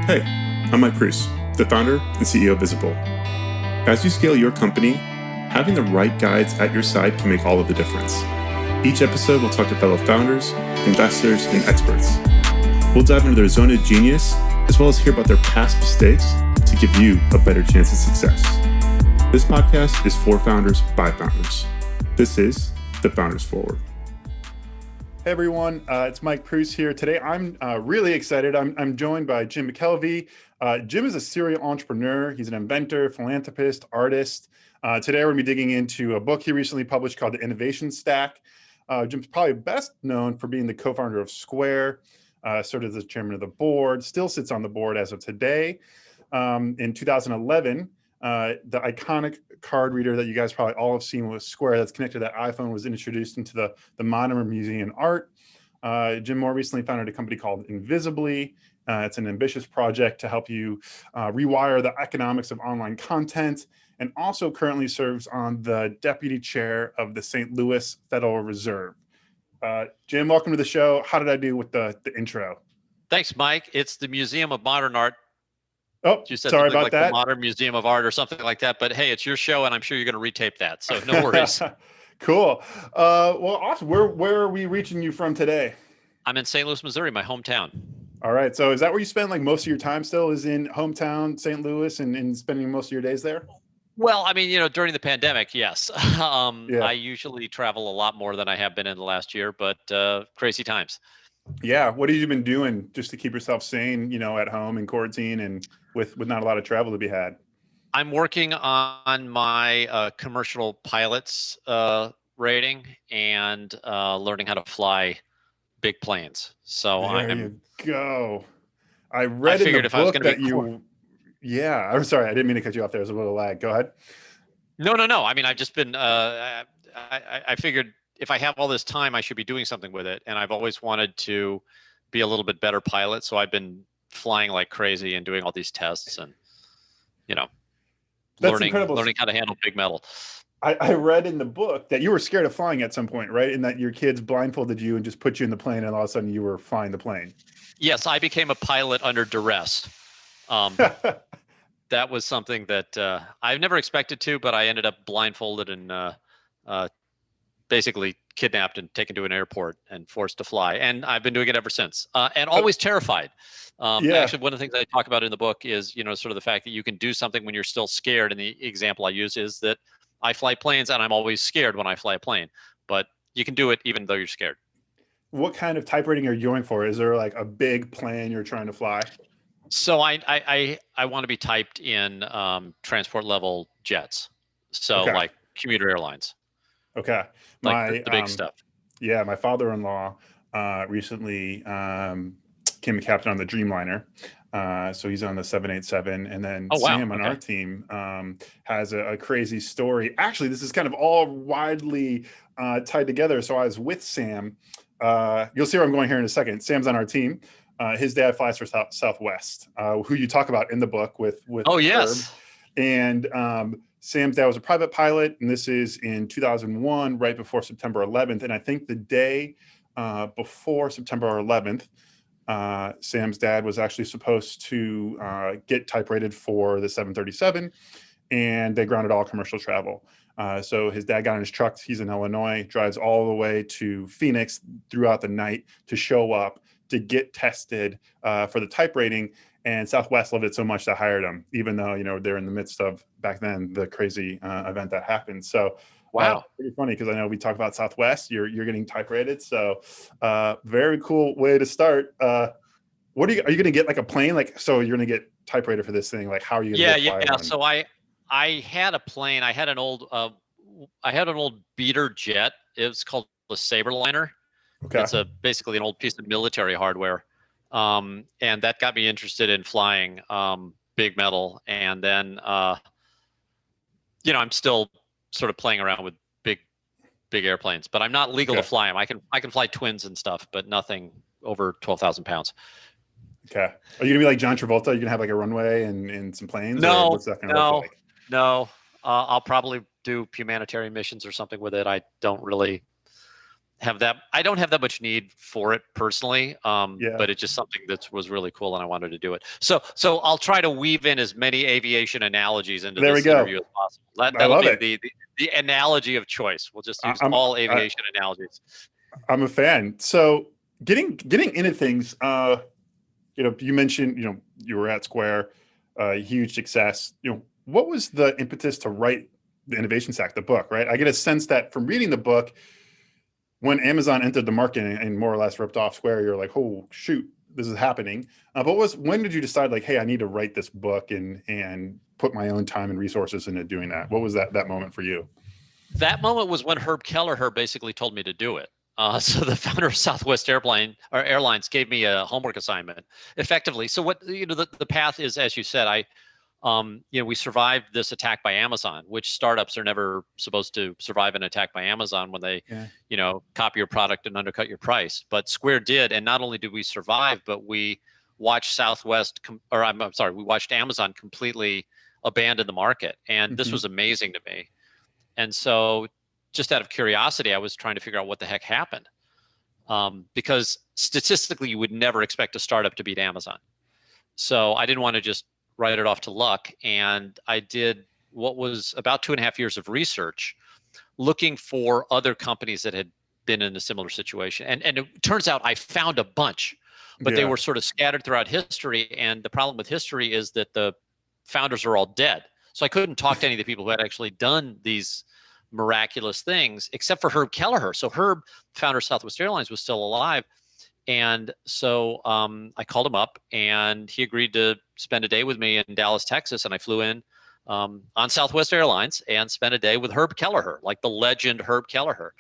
Hey, I'm Mike Cruz, the founder and CEO of Visible. As you scale your company, having the right guides at your side can make all of the difference. Each episode, we'll talk to fellow founders, investors, and experts. We'll dive into their zone of genius, as well as hear about their past mistakes to give you a better chance of success. This podcast is for founders by founders. This is The Founders Forward. Hey everyone, it's Mike Cruz here. Today I'm really excited. I'm joined by Jim McKelvey. Jim is a serial entrepreneur. He's an inventor, philanthropist, artist. Today we're going to be digging into a book he recently published called The Innovation Stack. Jim's probably best known for being the co-founder of Square, served as the chairman of the board, still sits on the board as of today. In 2011, the iconic card reader that you guys probably all have seen with Square that's connected to that iPhone was introduced into the modern museum art. Jim more recently founded a company called Invisibly. It's an ambitious project to help you rewire the economics of online content, and also currently serves on the deputy chair of the St. Louis Federal Reserve. Jim, welcome to the show. How did I do with the intro? Thanks, Mike. It's the Museum of Modern Art. Oh, You said sorry something about like that. the Modern Museum of Art or something like that. But hey, it's your show, and I'm sure you're going to retape that. So no worries. Cool. Well, awesome. Where are we reaching you from today? I'm in St. Louis, Missouri, my hometown. All right. So is that where you spend like most of your time still, is in hometown St. Louis and spending most of your days there? Well, I mean, during the pandemic, yes. I usually travel a lot more than I have been in the last year, but crazy times. Yeah. What have you been doing just to keep yourself sane, at home in quarantine and with not a lot of travel to be had? I'm working on my commercial pilot's rating and learning how to fly big planes. So you go. I read in the book that you. Yeah, I'm sorry. I didn't mean to cut you off there. There's a little lag. Go ahead. No. I mean, I've just been, I figured if I have all this time, I should be doing something with it. And I've always wanted to be a little bit better pilot. So I've been flying like crazy and doing all these tests and, learning how to handle big metal. I read in the book that you were scared of flying at some point, right? And that your kids blindfolded you and just put you in the plane and all of a sudden you were flying the plane. Yes, I became a pilot under duress. That was something that I've never expected to, but I ended up blindfolded and basically kidnapped and taken to an airport and forced to fly. And I've been doing it ever since, and always terrified. Actually, one of the things I talk about in the book is, sort of the fact that you can do something when you're still scared. And the example I use is that I fly planes and I'm always scared when I fly a plane, but you can do it even though you're scared. What kind of type rating are you going for? Is there like a big plane you're trying to fly? So I want to be typed in transport level jets. So like commuter airlines. Okay. Like the big stuff. Yeah. My father-in-law recently became a captain on the Dreamliner. So he's on the 787. And then Sam on our team has a crazy story. Actually, this is kind of all widely tied together. So I was with Sam. You'll see where I'm going here in a second. Sam's on our team. His dad flies for Southwest, who you talk about in the book with yes. Herb. And Sam's dad was a private pilot, and this is in 2001, right before September 11th. And I think the day before September 11th, Sam's dad was actually supposed to get type rated for the 737, and they grounded all commercial travel. So his dad got in his truck. He's in Illinois, drives all the way to Phoenix throughout the night to show up to get tested for the type rating. And Southwest loved it so much they hired him, even though, they're in the midst of, back then, the crazy event that happened. So wow, pretty funny, because I know we talk about Southwest, you're getting type rated. So very cool way to start. Are you going to get like a plane? So you're going to get type rated for this thing? Like, how are you going to fly one? So I had a plane. I had an old beater jet. It was called a Saberliner. Okay. It's basically an old piece of military hardware. And that got me interested in flying big metal. And then, I'm still sort of playing around with big airplanes, but I'm not legal to fly them. I can fly twins and stuff, but nothing over 12,000 pounds. Okay. Are you gonna be like John Travolta? Are you gonna have like a runway and some planes? No, what's that gonna look like? No. I'll probably do humanitarian missions or something with it. I don't really have that. I don't have that much need for it personally, Yeah. but it's just something that was really cool, and I wanted to do it. So I'll try to weave in as many aviation analogies into There we this go. interview as possible. I That'll love be it. the analogy of choice. We'll just use I'm all aviation analogies. I'm a fan. So getting into things, you mentioned, you were at Square, huge success. What was the impetus to write the Innovation Stack, the book, right? I get a sense that from reading the book, when Amazon entered the market and more or less ripped off Square, you're like, oh shoot, this is happening. But when did you decide, like, hey, I need to write this book and put my own time and resources into doing that? What was that moment for you? That moment was when Herb Kelleher basically told me to do it. So the founder of Southwest Airlines gave me a homework assignment, effectively. So what the path is, as you said, we survived this attack by Amazon, which startups are never supposed to survive an attack by Amazon when they, copy your product and undercut your price. But Square did, and not only did we survive, but we watched we watched Amazon completely abandon the market, and this was amazing to me. And so, just out of curiosity, I was trying to figure out what the heck happened, because statistically, you would never expect a startup to beat Amazon. So I didn't want to just write it off to luck. And I did what was about 2.5 years of research looking for other companies that had been in a similar situation. And it turns out I found a bunch, but they were sort of scattered throughout history. And the problem with history is that the founders are all dead. So I couldn't talk to any of the people who had actually done these miraculous things, except for Herb Kelleher. So Herb, founder of Southwest Airlines, was still alive. And so I called him up, and he agreed to spend a day with me in Dallas, Texas. And I flew in on Southwest Airlines and spent a day with Herb Kelleher, like the legend Herb Kelleher.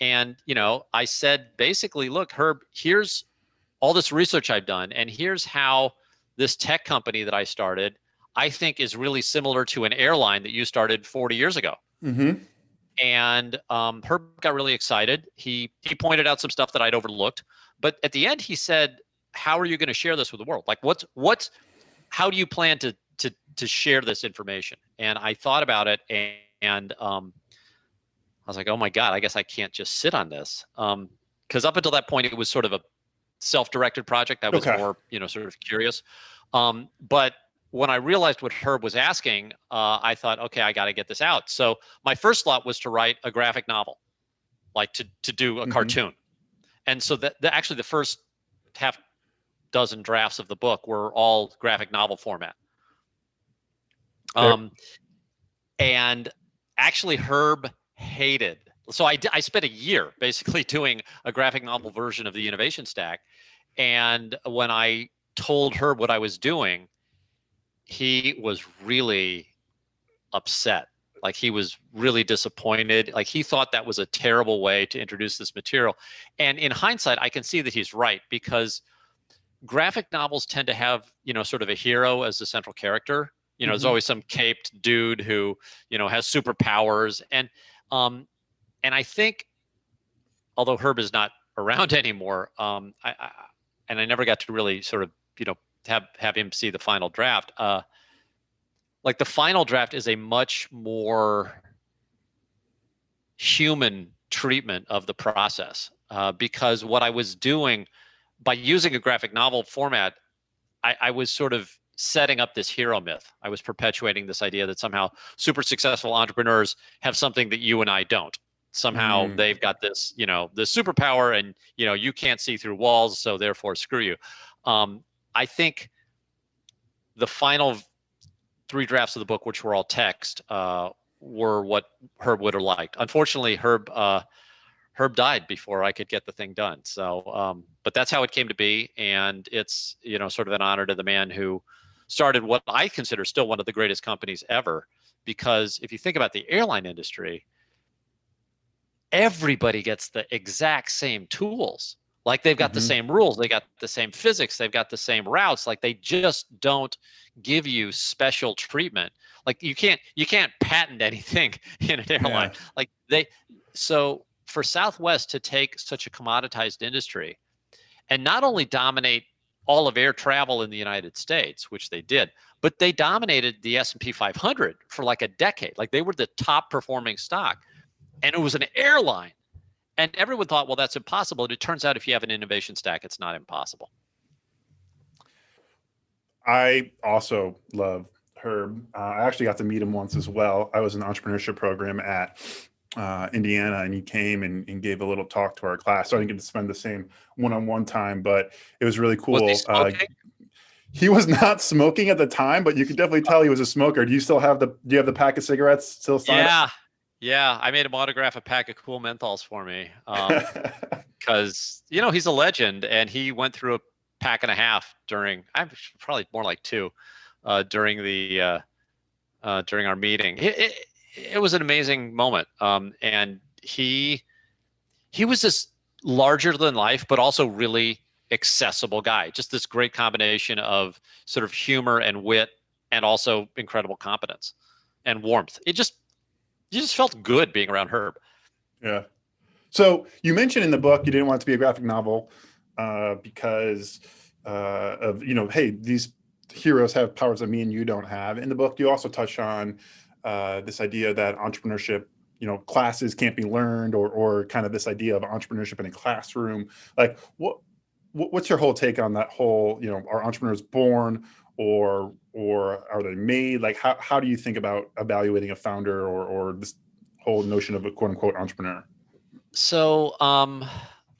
And, I said, basically, look, Herb, here's all this research I've done, and here's how this tech company that I started, I think, is really similar to an airline that you started 40 years ago. Mm-hmm. And Herb got really excited. He pointed out some stuff that I'd overlooked. But at the end, he said, how are you going to share this with the world? Like, how do you plan to share this information? And I thought about it, and I was like, oh my God, I guess I can't just sit on this. Because up until that point, it was sort of a self-directed project. I was more, sort of curious. But when I realized what Herb was asking, I thought, okay, I got to get this out. So my first thought was to write a graphic novel, like to do a cartoon. And so actually the first half dozen drafts of the book were all graphic novel format. And actually Herb hated. So I spent a year basically doing a graphic novel version of the Innovation Stack. And when I told Herb what I was doing, he was really upset. Like, he was really disappointed. Like, he thought that was a terrible way to introduce this material. And in hindsight, I can see that he's right, because graphic novels tend to have, sort of a hero as the central character. There's always some caped dude who, has superpowers. And I think, although Herb is not around anymore, I never got to really sort of, have him see the final draft. Like, the final draft is a much more human treatment of the process, because what I was doing by using a graphic novel format, I was sort of setting up this hero myth. I was perpetuating this idea that somehow super successful entrepreneurs have something that you and I don't. Somehow they've got this, this superpower, and, you can't see through walls, so therefore screw you. I think the final 3 drafts of the book, which were all text, were what Herb would have liked. Unfortunately, Herb died before I could get the thing done. So, but that's how it came to be. And it's, sort of an honor to the man who started what I consider still one of the greatest companies ever. Because if you think about the airline industry, everybody gets the exact same tools. Like, they've got the same rules, they got the same physics, they've got the same routes. Like, they just don't give you special treatment. Like, you can't patent anything in an airline. So for Southwest to take such a commoditized industry and not only dominate all of air travel in the United States, which they did, but they dominated the S&P 500 for like a decade. Like, they were the top performing stock, and it was an airline. And everyone thought, well, that's impossible. And it turns out if you have an innovation stack, it's not impossible. I also love Herb. I actually got to meet him once as well. I was in the entrepreneurship program at Indiana, and he came and gave a little talk to our class. So I didn't get to spend the same one-on-one time, but it was really cool. Was he smoking? He was not smoking at the time, but you could definitely tell he was a smoker. Do you have the pack of cigarettes still signed? Yeah. I made him autograph a pack of cool menthols for me. Because, he's a legend, and he went through a pack and a half during, probably more like two, during our meeting. It was an amazing moment. And he was this larger than life, but also really accessible guy. Just this great combination of sort of humor and wit, and also incredible competence and warmth. You just felt good being around Herb. Yeah. So you mentioned in the book you didn't want it to be a graphic novel because of, hey, these heroes have powers that me and you don't have. In the book, you also touch on this idea that entrepreneurship, classes can't be learned, or kind of this idea of entrepreneurship in a classroom. Like, what's your whole take on that whole, are entrepreneurs born or are they made? Like, how do you think about evaluating a founder or this whole notion of a quote unquote entrepreneur? So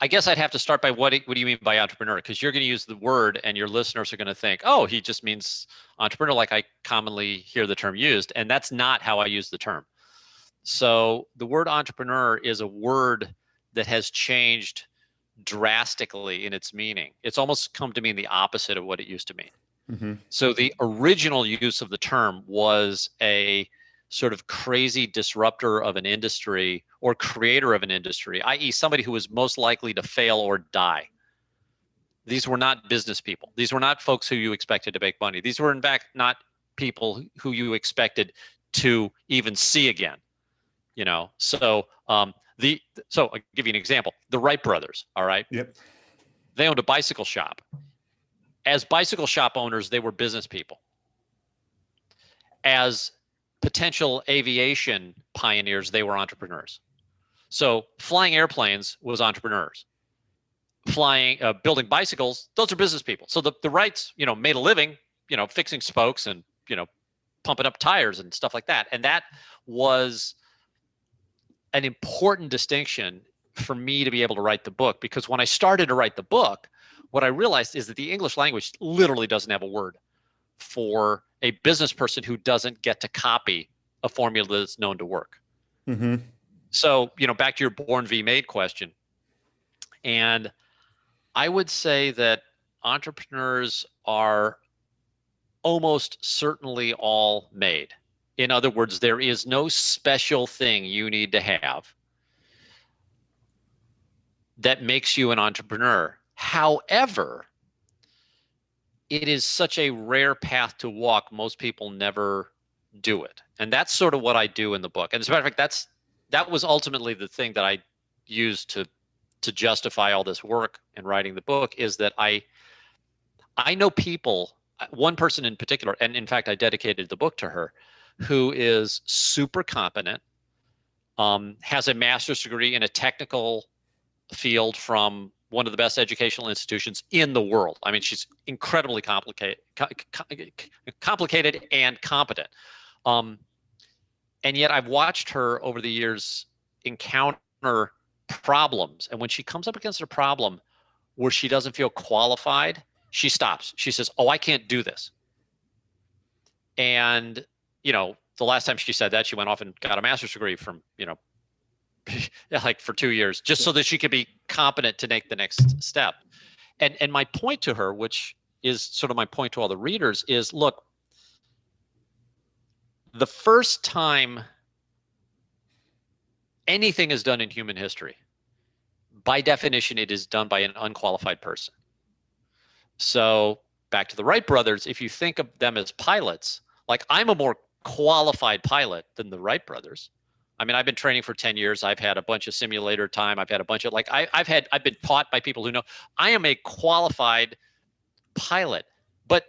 I guess I'd have to start by what do you mean by entrepreneur? Because you're going to use the word and your listeners are going to think, oh, he just means entrepreneur, like I commonly hear the term used. And that's not how I use the term. So the word entrepreneur is a word that has changed drastically in its meaning. It's almost come to mean the opposite of what it used to mean. Mm-hmm. So the original use of the term was a sort of crazy disruptor of an industry or creator of an industry, i.e. somebody who was most likely to fail or die. These were not business people. These were not folks who you expected to make money. These were in fact not people who you expected to even see again. So I'll give you an example. The Wright brothers, all right? Yep. They owned a bicycle shop. As bicycle shop owners, they were business people. As potential aviation pioneers, they were entrepreneurs. So flying airplanes was entrepreneurs. Building bicycles, those are business people. So the Wrights, made a living, fixing spokes and, pumping up tires and stuff like that. And that was an important distinction for me to be able to write the book, because when I started to write the book, what I realized is that the English language literally doesn't have a word for a business person who doesn't get to copy a formula that's known to work. Mm-hmm. So, back to your born v. made question. And I would say that entrepreneurs are almost certainly all made. In other words, there is no special thing you need to have that makes you an entrepreneur. However, it is such a rare path to walk, most people never do it. And that's sort of what I do in the book. And as a matter of fact, that was ultimately the thing that I used to justify all this work in writing the book, is that I know people, one person in particular, and in fact, I dedicated the book to her, who is super competent, has a master's degree in a technical field from one of the best educational institutions in the world. I mean, she's incredibly complicated and competent. And yet I've watched her over the years encounter problems. And when she comes up against a problem where she doesn't feel qualified, she stops. She says, oh, I can't do this. And, the last time she said that, she went off and got a master's degree from, like for 2 years, just so that she could be competent to make the next step. And my point to her, which is sort of my point to all the readers, is look, the first time anything is done in human history, by definition, it is done by an unqualified person. So back to the Wright brothers, if you think of them as pilots, like I'm a more qualified pilot than the Wright brothers. I mean, I've been training for 10 years. I've had a bunch of simulator time. I've had a bunch of I've been taught by people who know. I am a qualified pilot, but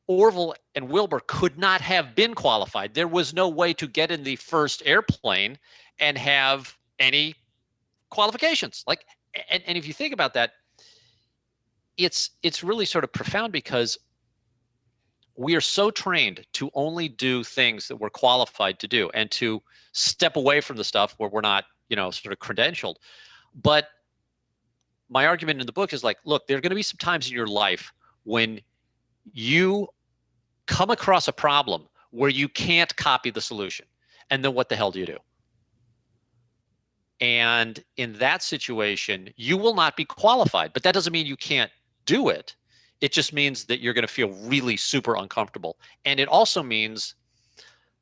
Orville and Wilbur could not have been qualified. There was no way to get in the first airplane and have any qualifications. Like, and if you think about that, it's really sort of profound, because we are so trained to only do things that we're qualified to do and to step away from the stuff where we're not, sort of credentialed. But my argument in the book is like, look, there are going to be some times in your life when you come across a problem where you can't copy the solution. And then what the hell do you do? And in that situation, you will not be qualified, but that doesn't mean you can't do it. It just means that you're going to feel really super uncomfortable. And it also means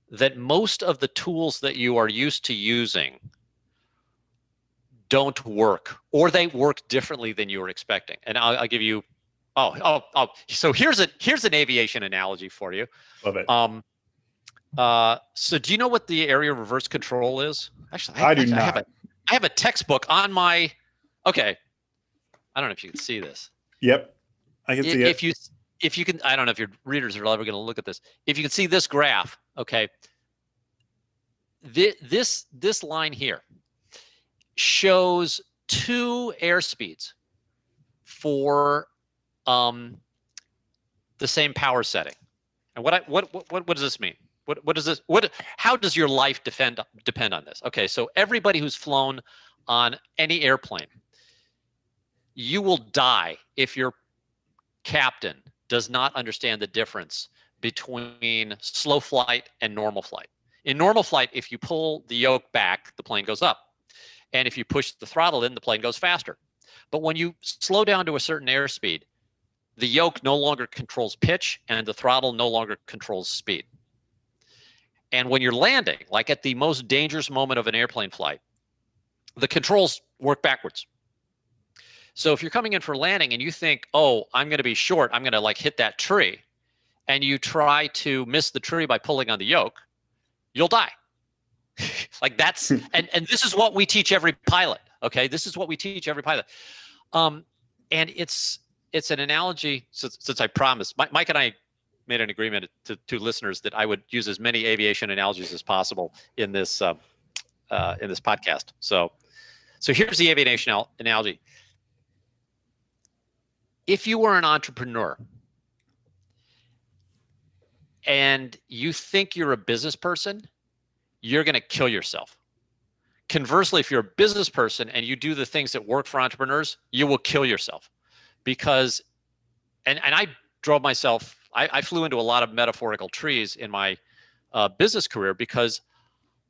that most of the tools that you are used to using don't work, or they work differently than you were expecting. And I'll give you, so here's an aviation analogy for you. Love it. So do you know what the area reverse control is? Actually, I do not. I have a textbook on my, okay. I don't know if you can see this. Yep. I can see it. If you can, I don't know if your readers are ever going to look at this. If you can see this graph, okay. This line here shows two airspeeds for the same power setting. And what does this mean? How does your life depend on this? Okay, so everybody who's flown on any airplane, you will die if your captain does not understand the difference between slow flight and normal flight. In normal flight, if you pull the yoke back, the plane goes up. And if you push the throttle in, the plane goes faster. But when you slow down to a certain airspeed, the yoke no longer controls pitch and the throttle no longer controls speed. And when you're landing, like at the most dangerous moment of an airplane flight, the controls work backwards. So if you're coming in for landing and you think, oh, I'm going to be short, I'm going to like hit that tree, and you try to miss the tree by pulling on the yoke, you'll die. Like that's, and this is what we teach every pilot. Okay. This is what we teach every pilot. And it's an analogy, since I promised, Mike and I made an agreement to listeners that I would use as many aviation analogies as possible in this podcast. So here's the aviation analogy. If you were an entrepreneur and you think you're a business person, you're going to kill yourself. Conversely, if you're a business person and you do the things that work for entrepreneurs, you will kill yourself. Because, and I drove myself, I flew into a lot of metaphorical trees in my business career, because,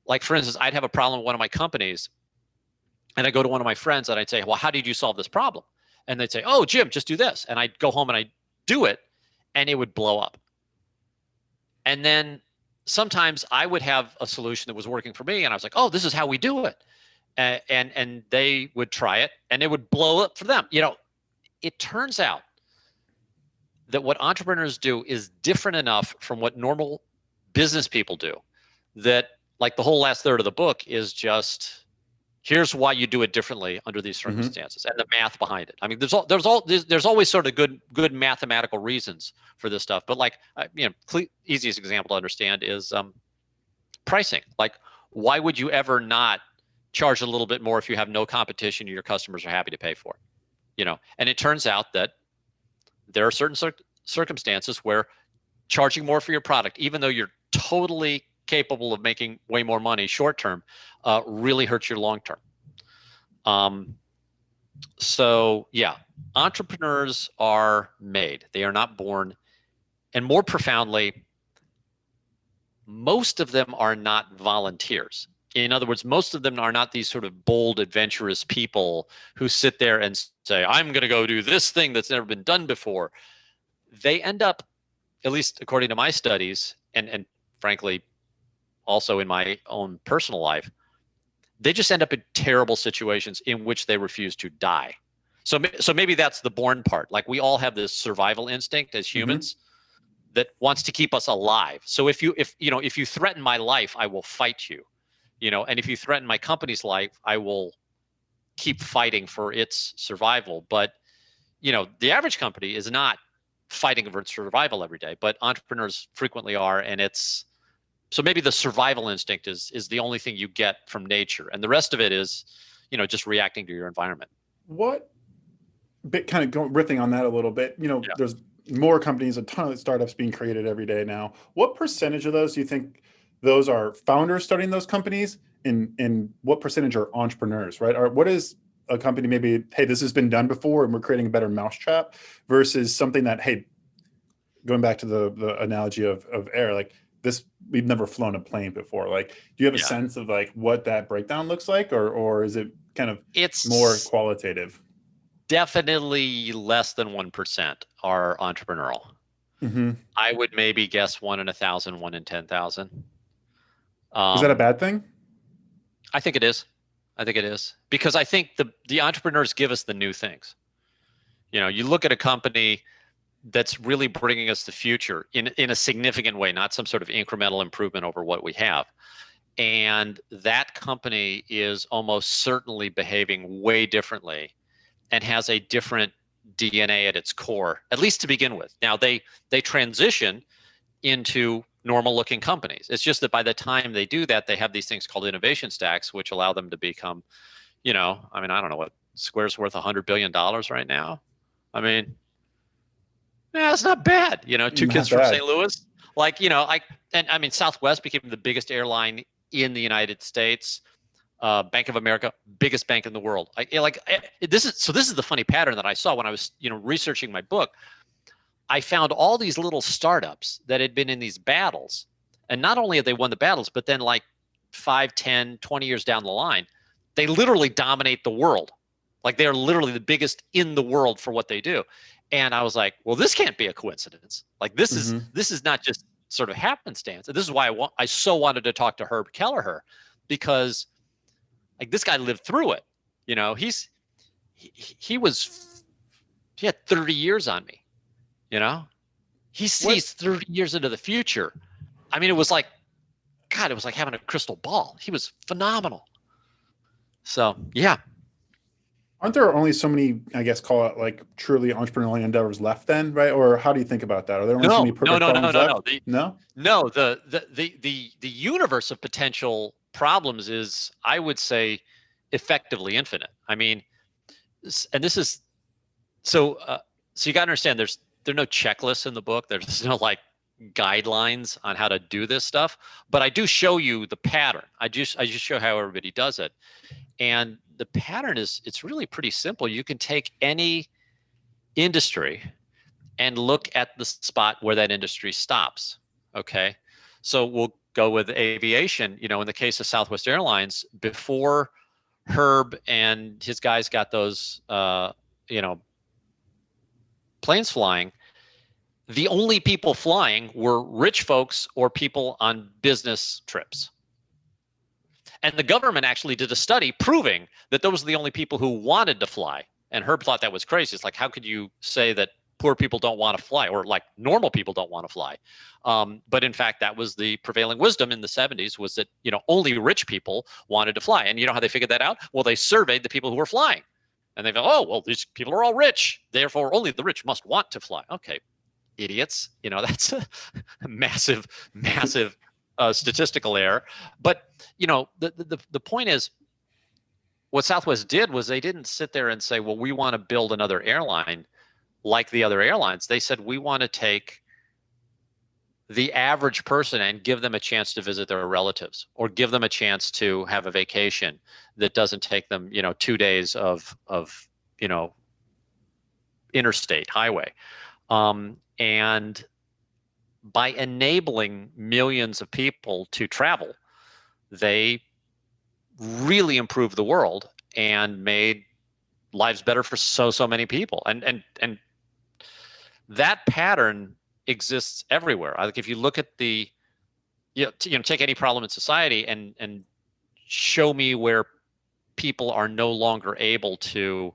like, for instance, I'd have a problem with one of my companies and I go to one of my friends and I'd say, well, how did you solve this problem? And they'd say, oh, Jim, just do this. And I'd go home and I'd do it and it would blow up. And then sometimes I would have a solution that was working for me and I was like, oh, this is how we do it. And they would try it and it would blow up for them. It turns out that what entrepreneurs do is different enough from what normal business people do that, like, the whole last third of the book is just, here's why you do it differently under these circumstances, and the math behind it. I mean, there's always sort of good mathematical reasons for this stuff. But, like, easiest example to understand is pricing. Like, why would you ever not charge a little bit more if you have no competition and your customers are happy to pay for it? And it turns out that there are certain circumstances where charging more for your product, even though you're totally capable of making way more money short term, really hurts your long term. So yeah, entrepreneurs are made. They are not born. And more profoundly, most of them are not volunteers. In other words, most of them are not these sort of bold, adventurous people who sit there and say, I'm going to go do this thing that's never been done before. They end up, at least according to my studies, and frankly, also in my own personal life, they just end up in terrible situations in which they refuse to die. So maybe that's the born part. Like, we all have this survival instinct as humans that wants to keep us alive. So if you threaten my life, I will fight you. And if you threaten my company's life, I will keep fighting for its survival. But, the average company is not fighting for its survival every day, but entrepreneurs frequently are, and it's So maybe the survival instinct is the only thing you get from nature, and the rest of it is, just reacting to your environment. What bit kind of riffing on that a little bit, Yeah. there's more companies, a ton of startups being created every day now. What percentage of those do you think those are founders starting those companies, and what percentage are entrepreneurs, right? Or what is a company maybe, hey, this has been done before and we're creating a better mousetrap, versus something that, hey, going back to the analogy of air, like this, we've never flown a plane before. Like, do you have a sense of like what that breakdown looks like, or is it kind of more qualitative? Definitely less than 1% are entrepreneurial. Mm-hmm. I would maybe guess 1 in 1,000, 1 in 10,000. Is that a bad thing? I think it is. Because I think the entrepreneurs give us the new things. You look at a company that's really bringing us the future in a significant way, not some sort of incremental improvement over what we have. And that company is almost certainly behaving way differently and has a different DNA at its core, at least to begin with. Now they transition into normal looking companies. It's just that by the time they do that, they have these things called innovation stacks, which allow them to become, I don't know what Square's worth $100 billion right now. It's not bad. Two kids from St. Louis, Southwest became the biggest airline in the United States. Bank of America, biggest bank in the world. This is the funny pattern that I saw when I was, researching my book. I found all these little startups that had been in these battles, and not only had they won the battles, but then like 5, 10, 20 years down the line, they literally dominate the world. Like they're literally the biggest in the world for what they do. And I was like, well, this can't be a coincidence. Like this is not just sort of happenstance. And this is why I so wanted to talk to Herb Kelleher, because like this guy lived through it. He had 30 years on me. He sees 30 years into the future. It was like having a crystal ball. He was phenomenal. So, yeah. Aren't there only so many, I guess, call it like truly entrepreneurial endeavors left then, right? Or how do you think about that? Are there only so many perfect problems left? No, the universe of potential problems is, I would say, effectively infinite. And this is so you got to understand, there are no checklists in the book. There's no like guidelines on how to do this stuff, but I do show you the pattern. I just show how everybody does it. And the pattern it's really pretty simple. You can take any industry and look at the spot where that industry stops. Okay. So we'll go with aviation. In the case of Southwest Airlines, before Herb and his guys got those, planes flying, the only people flying were rich folks or people on business trips. And the government actually did a study proving that those were the only people who wanted to fly. And Herb thought that was crazy. It's like, how could you say that poor people don't want to fly, or like normal people don't want to fly? But in fact, that was the prevailing wisdom in the 70s, was that, only rich people wanted to fly. And you know how they figured that out? Well, they surveyed the people who were flying. And they go, oh, well, these people are all rich. Therefore, only the rich must want to fly. Okay, idiots. That's a massive statistical error. But, the point is, what Southwest did was they didn't sit there and say, well, we want to build another airline like the other airlines. They said, we want to take the average person and give them a chance to visit their relatives, or give them a chance to have a vacation that doesn't take them, 2 days of interstate highway. And by enabling millions of people to travel, they really improved the world and made lives better for so many people. And that pattern exists everywhere. I think if you look at take any problem in society and show me where people are no longer able to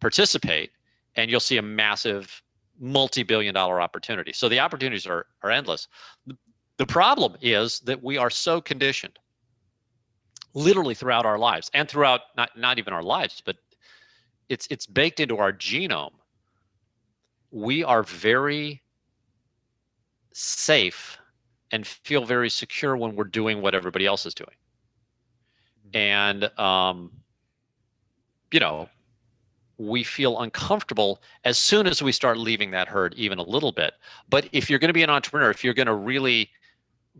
participate, and you'll see a massive multi-billion-dollar opportunity. So the opportunities are endless. The problem is that we are so conditioned, literally throughout our lives, and throughout not even our lives, but it's baked into our genome. We are very safe and feel very secure when we're doing what everybody else is doing. And, you know, we feel uncomfortable as soon as we start leaving that herd even a little bit. But if you're going to be an entrepreneur, if you're going to really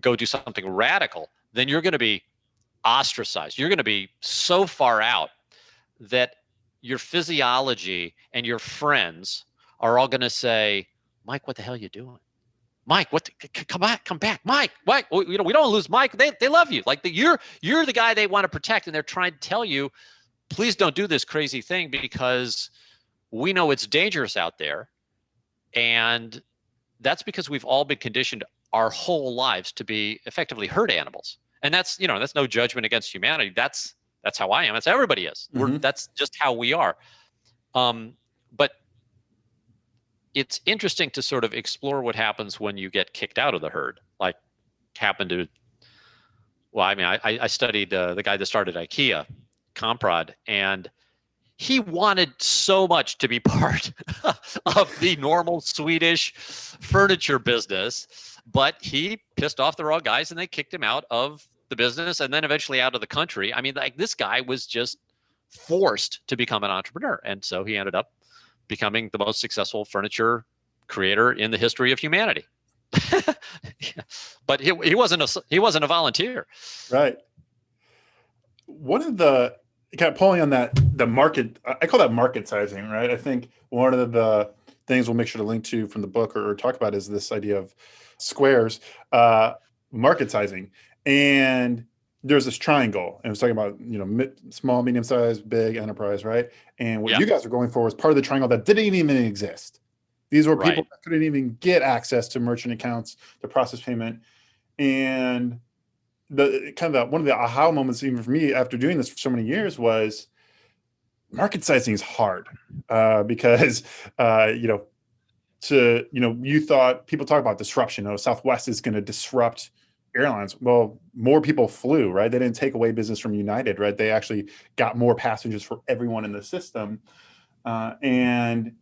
go do something radical, then you're going to be ostracized. You're going to be so far out that your physiology and your friends are all going to say, Mike, what the hell are you doing? Mike, come back, Mike, you know, we don't lose Mike. They love you. Like you're the guy they want to protect, and they're trying to tell you, please don't do this crazy thing because we know it's dangerous out there. And that's because we've all been conditioned our whole lives to be effectively herd animals. And that's, you know, that's no judgment against humanity. That's how I am. That's how everybody is. That's just how we are. But it's interesting to sort of explore what happens when you get kicked out of the herd, like happened to, well, I mean, I studied the guy that started IKEA, Comprod, and he wanted so much to be part of the normal Swedish furniture business, but he pissed off the wrong guys and they kicked him out of the business and then eventually out of the country. I mean, like this guy was just forced to become an entrepreneur. And so he ended up becoming the most successful furniture creator in the history of humanity. But he wasn't a volunteer. Right. One of the kind of pulling on that, the market, I call that market sizing, right? I think one of the things we'll make sure to link to from the book or talk about is this idea of squares, market sizing. And there's this triangle, and it's talking about, you know, small, medium sized, big enterprise, right? And what you guys are going for was part of the triangle that didn't even exist. These were people that couldn't even get access to merchant accounts to process payment. And the kind of one of the aha moments, even for me, after doing this for so many years, was market sizing is hard because you thought people talk about disruption. Oh, Southwest is going to disrupt airlines. Well, more people flew, right? They didn't take away business from United, right? They actually got more passengers for everyone in the system. And,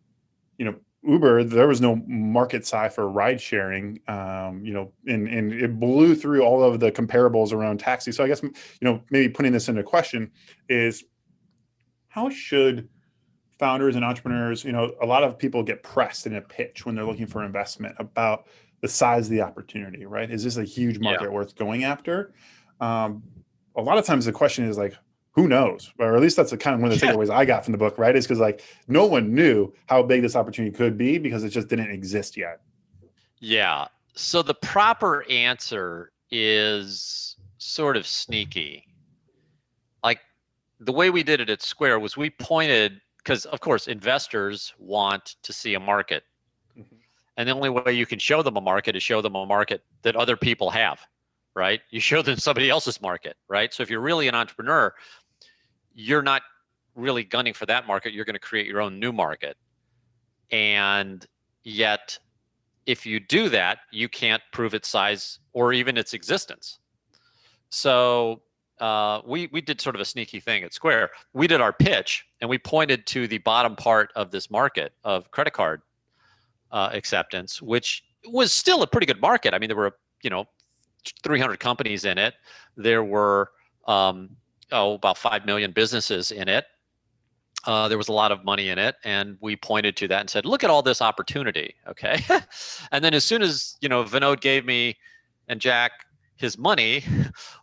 you know, Uber, there was no market size for ride sharing, and it blew through all of the comparables around taxi. So I guess, maybe putting this into question is, how should founders and entrepreneurs, a lot of people get pressed in a pitch when they're looking for investment about the size of the opportunity, right? Is this a huge market worth going after? A lot of times the question is like, who knows? Or at least that's the kind of one of the takeaways I got from the book, right? Is because like no one knew how big this opportunity could be because it just didn't exist yet. Yeah. So the proper answer is sort of sneaky. Like the way we did it at Square was we pointed, because of course investors want to see a market. Mm-hmm. And the only way you can show them a market is show them a market that other people have, right? You show them somebody else's market, right? So if you're really an entrepreneur, you're not really gunning for that market. You're going to create your own new market. And yet, if you do that, you can't prove its size or even its existence. So we did sort of a sneaky thing at Square. We did our pitch, and we pointed to the bottom part of this market of credit card acceptance, which was still a pretty good market. I mean, there were 300 companies in it. There were about 5 million businesses in it. There was a lot of money in it, and we pointed to that and said, look at all this opportunity, okay? And then as soon as, Vinod gave me and Jack his money,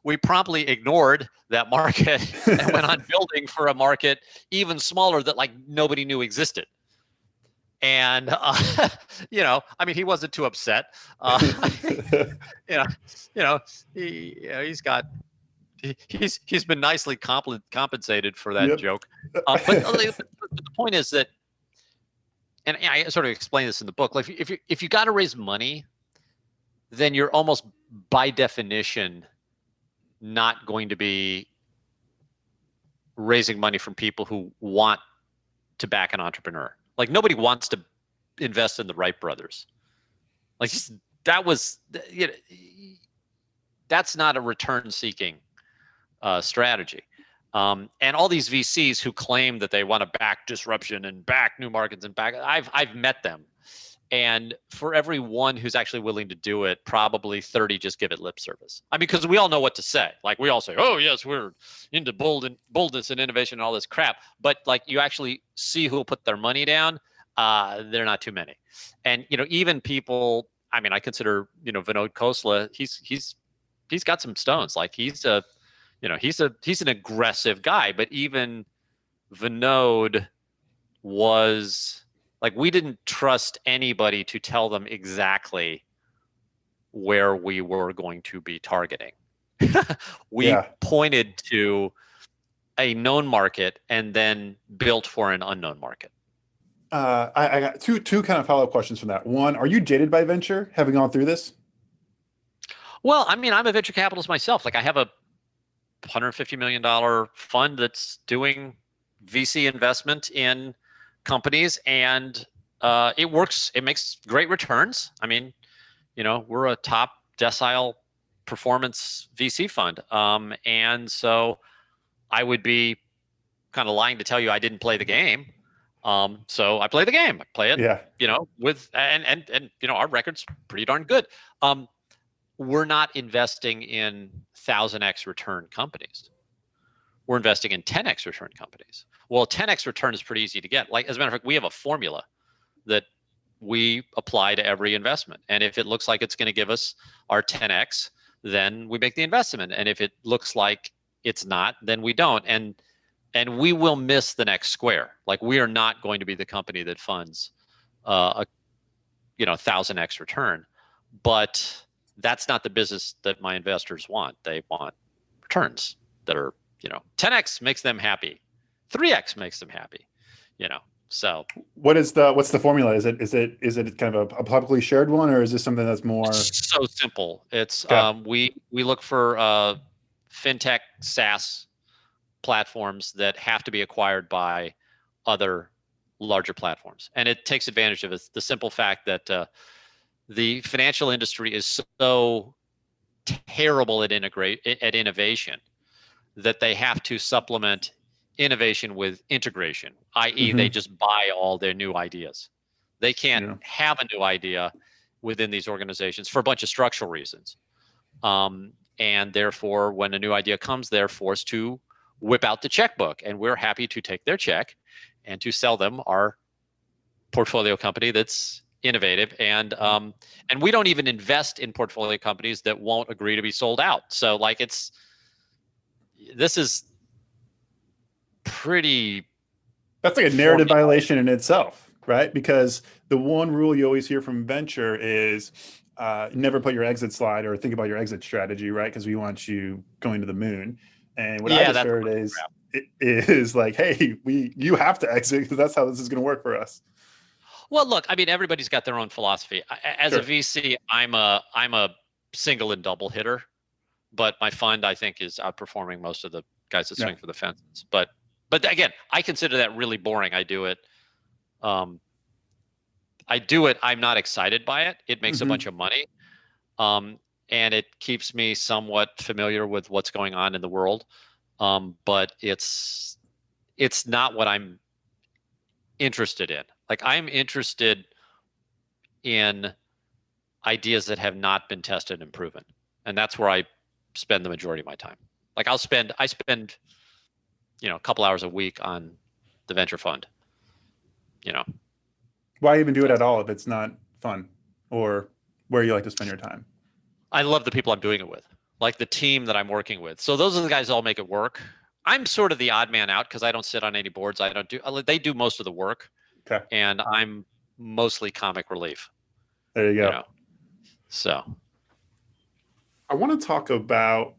we promptly ignored that market and went on building for a market even smaller that like nobody knew existed. And, he wasn't too upset. He's been nicely compensated for that joke. But the point is that, and I sort of explain this in the book, like if you got to raise money, then you're almost by definition not going to be raising money from people who want to back an entrepreneur. Like nobody wants to invest in the Wright brothers. Like that's not a return-seeking strategy. And all these VCs who claim that they want to back disruption and back new markets and back, I've met them, And for every one who's actually willing to do it, probably 30 just give it lip service. I mean, because we all know what to say. Like we all say, oh yes, we're into boldness and innovation and all this crap. But like you actually see who will put their money down. They're not too many. And even people. I mean, I consider Vinod Khosla. He's got some stones. Like he's an aggressive guy. But even Vinod was. Like we didn't trust anybody to tell them exactly where we were going to be targeting. We pointed to a known market and then built for an unknown market. I got two kind of follow-up questions from that. One, are you jaded by venture, having gone through this? Well, I mean, I'm a venture capitalist myself. Like I have a $150 million fund that's doing VC investment in companies, and it works. It makes great returns. I mean, we're a top decile performance VC fund, and so I would be kind of lying to tell you I didn't play the game. So I play the game. I play it, with and our record's pretty darn good. We're not investing in 1000x return companies. We're investing in 10x return companies. Well, 10x return is pretty easy to get. Like, as a matter of fact, we have a formula that we apply to every investment. And if it looks like it's going to give us our 10x, then we make the investment. And if it looks like it's not, then we don't. And we will miss the next square. Like, we are not going to be the company that funds a 1000x return. But that's not the business that my investors want. They want returns that are 10x makes them happy, 3x makes them happy, So what's the formula? Is it kind of a publicly shared one, or is this something that's more so simple? It's we look for fintech SaaS platforms that have to be acquired by other larger platforms, and it takes advantage of the simple fact that the financial industry is so terrible at innovation that they have to supplement innovation with integration, i.e. they just buy all their new ideas. They can't have a new idea within these organizations for a bunch of structural reasons. And therefore, when a new idea comes, they're forced to whip out the checkbook. And we're happy to take their check and to sell them our portfolio company that's innovative. And we don't even invest in portfolio companies that won't agree to be sold out. So like this is pretty. That's like a narrative violation in itself, right? Because the one rule you always hear from venture is never put your exit slide or think about your exit strategy, right? Because we want you going to the moon. And what I just heard is like, hey, you have to exit because that's how this is going to work for us. Well, look, I mean, everybody's got their own philosophy. As a VC, I'm a single and double hitter. But my fund, I think, is outperforming most of the guys that swing for the fences. But again, I consider that really boring. I do it. I'm not excited by it. It makes a bunch of money, and it keeps me somewhat familiar with what's going on in the world. But it's not what I'm interested in. Like, I'm interested in ideas that have not been tested and proven, and that's where I spend the majority of my time. Like I spend a couple hours a week on the venture fund. Why even do it at all if it's not fun, or where you like to spend your time? I love the people I'm doing it with, like the team that I'm working with. So those are the guys that all make it work. I'm sort of the odd man out because I don't sit on any boards. They do most of the work. Okay. And I'm mostly comic relief. There you go. So I want to talk about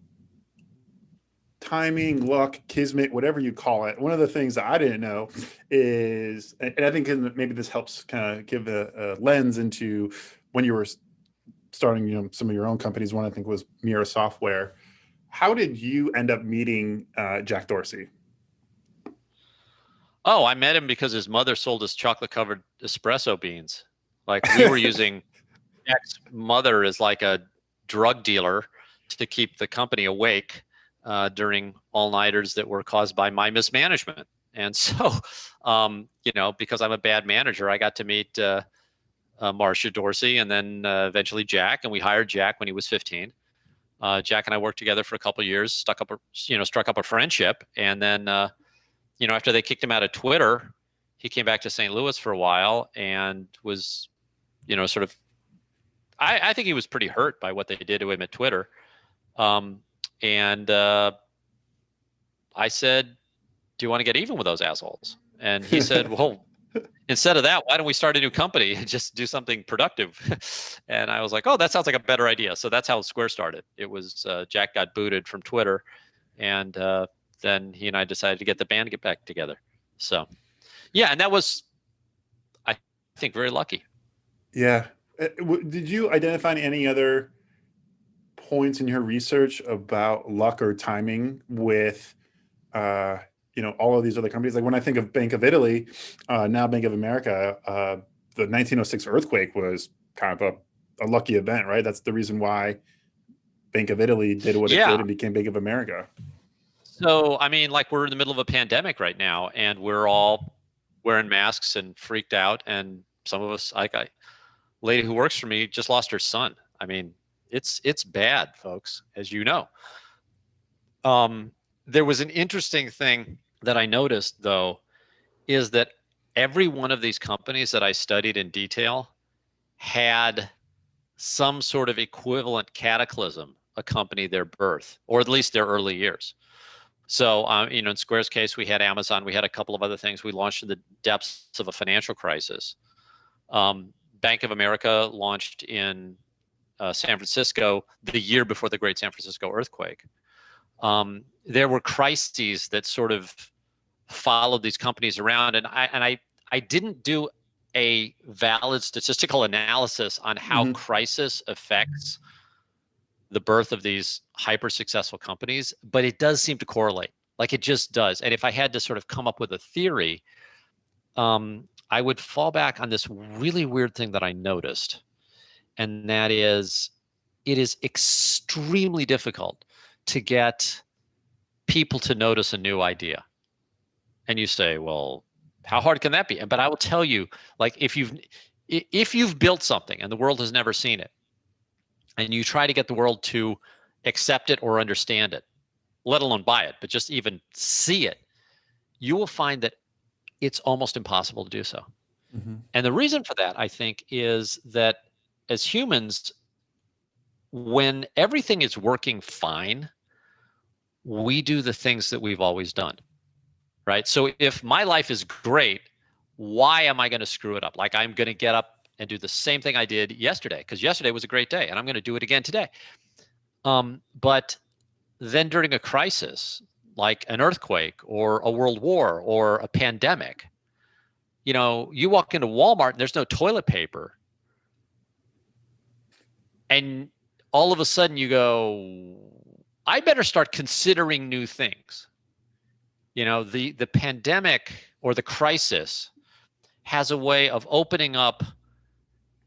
timing, luck, kismet, whatever you call it. One of the things that I didn't know is, and I think maybe this helps kind of give a lens into when you were starting, some of your own companies. One I think was Mira Software. How did you end up meeting Jack Dorsey? Oh, I met him because his mother sold us chocolate-covered espresso beans. Like we were using Jack's mother as like a drug dealer to keep the company awake during all-nighters that were caused by my mismanagement. And so, because I'm a bad manager, I got to meet Marcia Dorsey, and then eventually Jack. And we hired Jack when he was 15. Jack and I worked together for a couple of years, struck up a friendship. And then, after they kicked him out of Twitter, he came back to St. Louis for a while and was, sort of, I think he was pretty hurt by what they did to him at Twitter. And I said, do you want to get even with those assholes? And he said, well, instead of that, why don't we start a new company and just do something productive? And I was like, oh, that sounds like a better idea. So that's how Square started. It was Jack got booted from Twitter, and then he and I decided to get the band back together. So, yeah, and that was, I think, very lucky. Yeah. Did you identify any other points in your research about luck or timing with all of these other companies? Like when I think of Bank of Italy, now Bank of America, the 1906 earthquake was kind of a lucky event, right? That's the reason why Bank of Italy did what it did and became Bank of America. So, I mean, like, we're in the middle of a pandemic right now, and we're all wearing masks and freaked out. And some of us, like a lady who works for me, just lost her son. I mean, it's bad, folks, as you know. There was an interesting thing that I noticed, though, is that every one of these companies that I studied in detail had some sort of equivalent cataclysm accompany their birth, or at least their early years. So, in Square's case, we had Amazon. We had a couple of other things. We launched in the depths of a financial crisis. Bank of America launched in San Francisco the year before the Great San Francisco earthquake. There were crises that sort of followed these companies around, and I didn't do a valid statistical analysis on how crisis affects the birth of these hyper successful companies, but it does seem to correlate. Like, it just does. And if I had to sort of come up with a theory, I would fall back on this really weird thing that I noticed, and that is, it is extremely difficult to get people to notice a new idea. And you say, well, how hard can that be? But I will tell you, like, if you've built something and the world has never seen it, and you try to get the world to accept it or understand it, let alone buy it, but just even see it, you will find that it's almost impossible to do so. And the reason for that, I think, is that as humans, when everything is working fine, we do the things that we've always done, right? So if my life is great, why am I going to screw it up? Like, I'm going to get up and do the same thing I did yesterday, because yesterday was a great day, and I'm going to do it again today. But then during a crisis, like an earthquake or a world war or a pandemic, you walk into Walmart and there's no toilet paper, and all of a sudden you go, I better start considering new things. The pandemic or the crisis has a way of opening up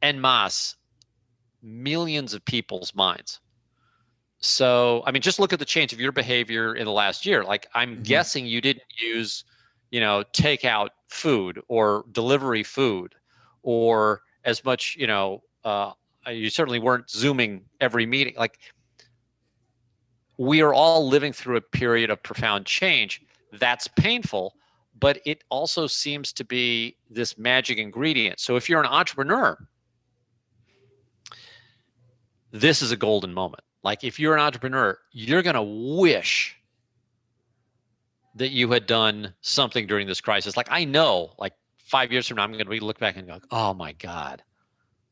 en masse millions of people's minds. So, I mean, just look at the change of your behavior in the last year. Like, I'm guessing you didn't use, takeout food or delivery food, or as much, you certainly weren't Zooming every meeting. Like, we are all living through a period of profound change. That's painful, but it also seems to be this magic ingredient. So if you're an entrepreneur, this is a golden moment. Like, if you're an entrepreneur, you're going to wish that you had done something during this crisis. Like, I know, like, 5 years from now, I'm going to look back and go, oh my God,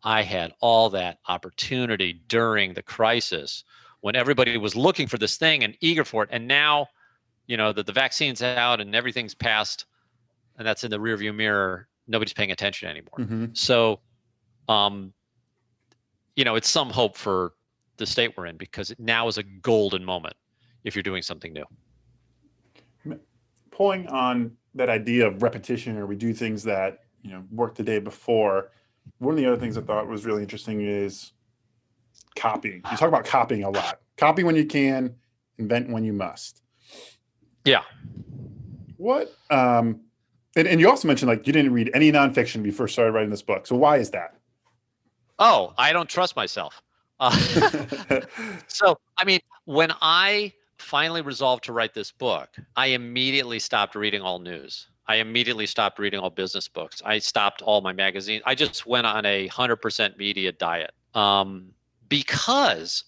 I had all that opportunity during the crisis when everybody was looking for this thing and eager for it. And now, that the vaccine's out and everything's passed, and that's in the rearview mirror, nobody's paying attention anymore. So, it's some hope for the state we're in, because now is a golden moment if you're doing something new. Pulling on that idea of repetition, or we do things that worked the day before, one of the other things I thought was really interesting is copying. You talk about copying a lot. Copy when you can, invent when you must. Yeah. What and you also mentioned, like, you didn't read any nonfiction before you started writing this book. So why is that? Oh, I don't trust myself. So, I mean, when I finally resolved to write this book, I immediately stopped reading all news. I immediately stopped reading all business books. I stopped all my magazines. I just went on a 100% media diet, because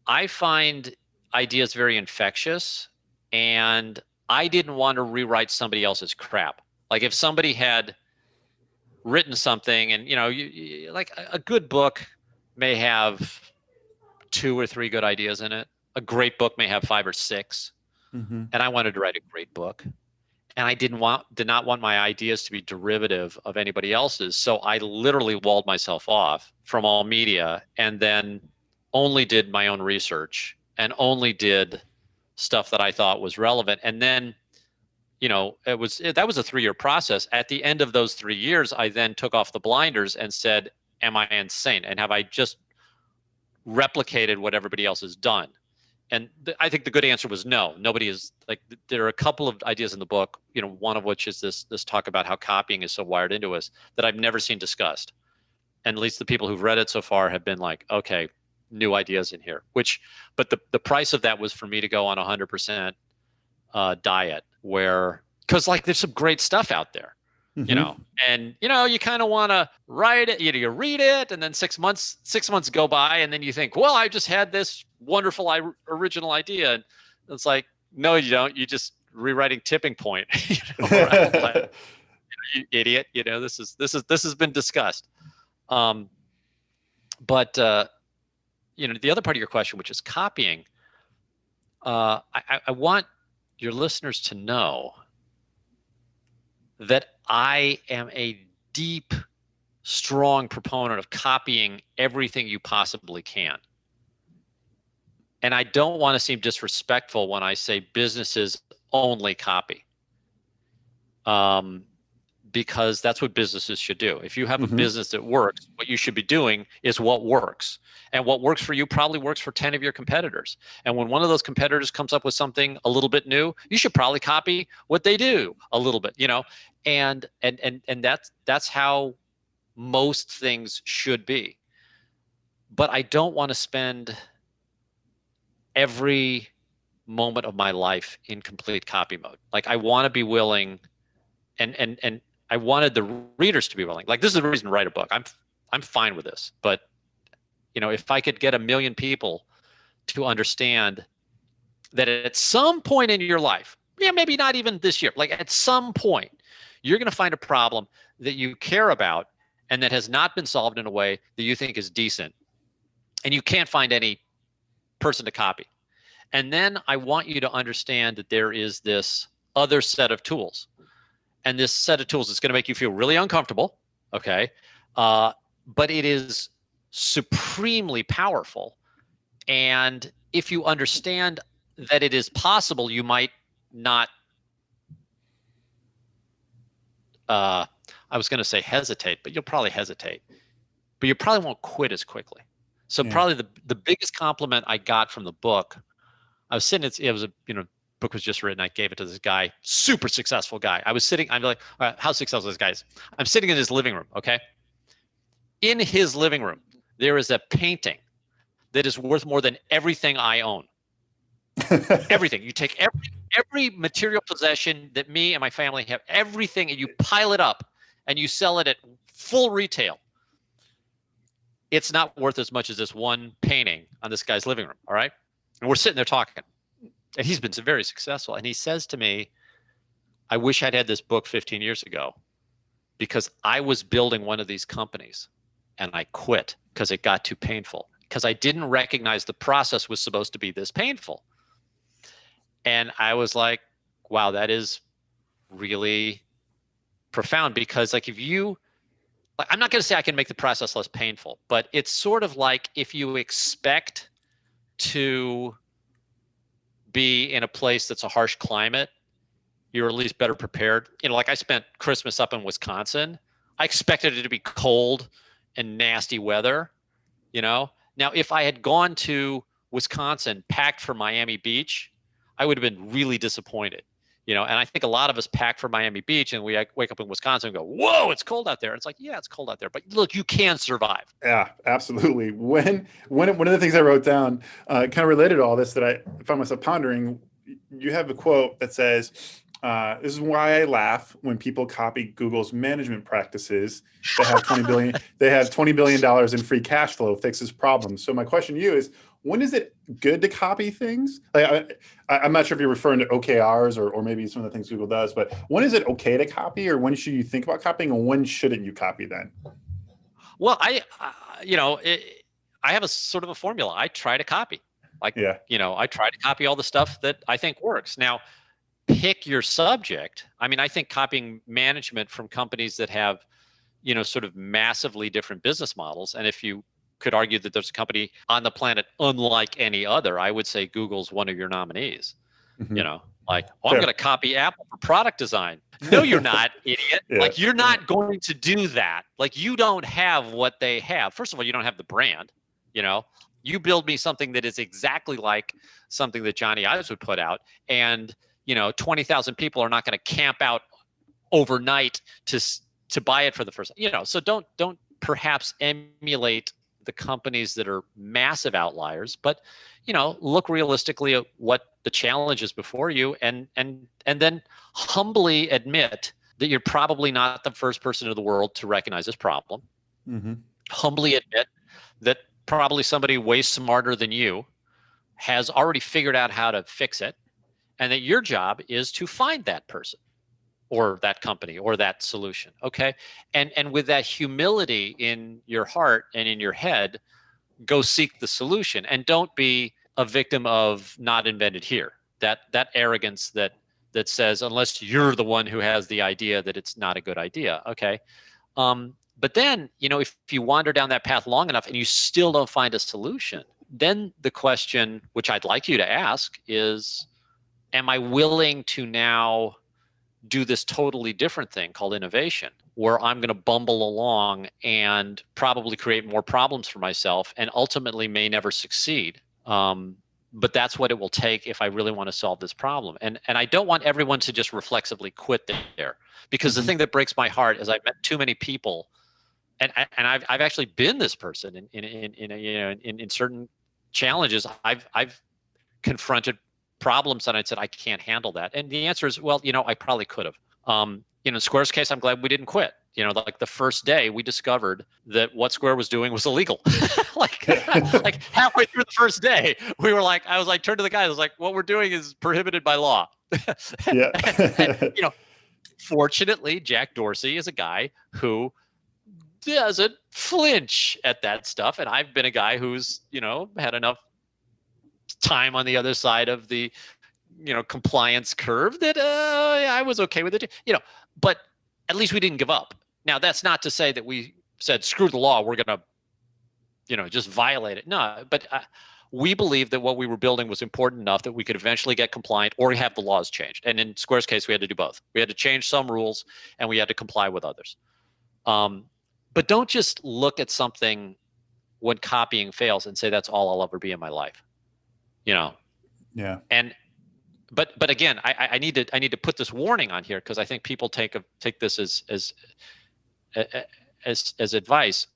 I find ideas very infectious, and I didn't want to rewrite somebody else's crap. Like if somebody had written something, and like a good book may have 2 or 3 good ideas in it. A great book may have 5 or 6. Mm-hmm. And I wanted to write a great book. And I did not want my ideas to be derivative of anybody else's. So I literally walled myself off from all media, and then only did my own research and only did stuff that I thought was relevant. And then, that was a 3-year process. At the end of those 3 years, I then took off the blinders and said, am I insane? And have I just replicated what everybody else has done? And I think the good answer was no. Nobody is like, there are a couple of ideas in the book, one of which is this talk about how copying is so wired into us that I've never seen discussed. And at least the people who've read it so far have been like, okay, new ideas in here, but the price of that was for me to go on 100% diet, because like there's some great stuff out there. Mm-hmm. And you kind of want to write it, you read it, and then 6 months go by, and then you think, well, I just had this wonderful original idea, and it's like, no, you don't. You just rewriting Tipping Point. Like, you idiot. This has been discussed. But the other part of your question, which is copying, I want your listeners to know that I am a deep, strong proponent of copying everything you possibly can. And I don't want to seem disrespectful when I say businesses only copy, because that's what businesses should do. If you have a business that works, what you should be doing is what works. And what works for you probably works for 10 of your competitors. And when one of those competitors comes up with something a little bit new, you should probably copy what they do a little bit, and that's how most things should be. But I don't want to spend every moment of my life in complete copy mode. Like I want to be willing, and I wanted the readers to be willing. Like this is the reason to write a book. I'm fine with this, but if I could get 1 million people to understand that at some point in your life, maybe not even this year, like at some point, you're going to find a problem that you care about and that has not been solved in a way that you think is decent, and you can't find any person to copy. And then I want you to understand that there is this other set of tools. And this set of tools is going to make you feel really uncomfortable, okay? But it is supremely powerful. And if you understand that it is possible, you might not, I was going to say hesitate, but you'll probably hesitate. But you probably won't quit as quickly. So probably the biggest compliment I got from the book, I was sitting, it was a, book was just written. I gave it to this guy, super successful guy. I'm like, all right, how successful this guy is? I'm sitting in his living room, okay? In his living room, there is a painting that is worth more than everything I own. Everything. You take every material possession that me and my family have, everything, and you pile it up and you sell it at full retail. It's not worth as much as this one painting on this guy's living room, all right? And we're sitting there talking. And he's been very successful. And he says to me, I wish I'd had this book 15 years ago, because I was building one of these companies and I quit because it got too painful, because I didn't recognize the process was supposed to be this painful. And I was wow, that is really profound, because I'm not going to say I can make the process less painful, but it's sort of like if you expect to be in a place that's a harsh climate, you're at least better prepared. Like I spent Christmas up in Wisconsin. I expected it to be cold and nasty weather, Now, if I had gone to Wisconsin packed for Miami Beach, I would have been really disappointed. and I think a lot of us pack for Miami Beach and we wake up in Wisconsin and go, whoa, it's cold out there. It's like, yeah, it's cold out there, but look, you can survive. Yeah, absolutely. One of the things I wrote down, kind of related to all this that I found myself pondering, you have a quote that says, this is why I laugh when people copy Google's management practices. They have $20 billion in free cash flow, fixes problems. So my question to you is, when is it good to copy things? Like, I'm not sure if you're referring to OKRs or maybe some of the things Google does, but when is it okay to copy, or when should you think about copying, and when shouldn't you copy then? Well, I have a sort of a formula. I try to copy. I try to copy all the stuff that I think works. Now, pick your subject. I mean, I think copying management from companies that have, sort of massively different business models. And if you could argue that there's a company on the planet unlike any other, I would say Google's one of your nominees. Mm-hmm. I'm going to copy Apple for product design. No, you're not, idiot. Yeah. Like, you're not going to do that. Like, you don't have what they have. First of all, you don't have the brand. You build me something that is exactly like something that Johnny Ives would put out, and 20,000 people are not going to camp out overnight to buy it for the first. So don't perhaps emulate the companies that are massive outliers, but look realistically at what the challenge is before you, and then humbly admit that you're probably not the first person in the world to recognize this problem. Mm-hmm. Humbly admit that probably somebody way smarter than you has already figured out how to fix it, and that your job is to find that person or that company or that solution. Okay. And with that humility in your heart and in your head, go seek the solution, and don't be a victim of not invented here. That arrogance that says, unless you're the one who has the idea, that it's not a good idea. Okay. But then, if you wander down that path long enough and you still don't find a solution, then the question, which I'd like you to ask, is, am I willing to now do this totally different thing called innovation, where I'm going to bumble along and probably create more problems for myself and ultimately may never succeed. But that's what it will take if I really want to solve this problem. And I don't want everyone to just reflexively quit there, because the thing that breaks my heart is I've met too many people, and I've actually been this person in certain challenges. I've confronted problems and I said, I can't handle that. And the answer is, well, I probably could have. In Square's case, I'm glad we didn't quit. Like the first day we discovered that what Square was doing was illegal. like halfway through the first day, I was like, turned to the guy, I was like, what we're doing is prohibited by law. Yeah. and, fortunately, Jack Dorsey is a guy who doesn't flinch at that stuff. And I've been a guy who's, had enough time on the other side of the compliance curve that I was okay with it, but at least we didn't give up. Now, that's not to say that we said, screw the law, we're going to just violate it. No, but we believed that what we were building was important enough that we could eventually get compliant or have the laws changed. And in Square's case, we had to do both. We had to change some rules and we had to comply with others. But don't just look at something when copying fails and say, that's all I'll ever be in my life. Yeah. And but again, I need to put this warning on here, because I think people take this as advice.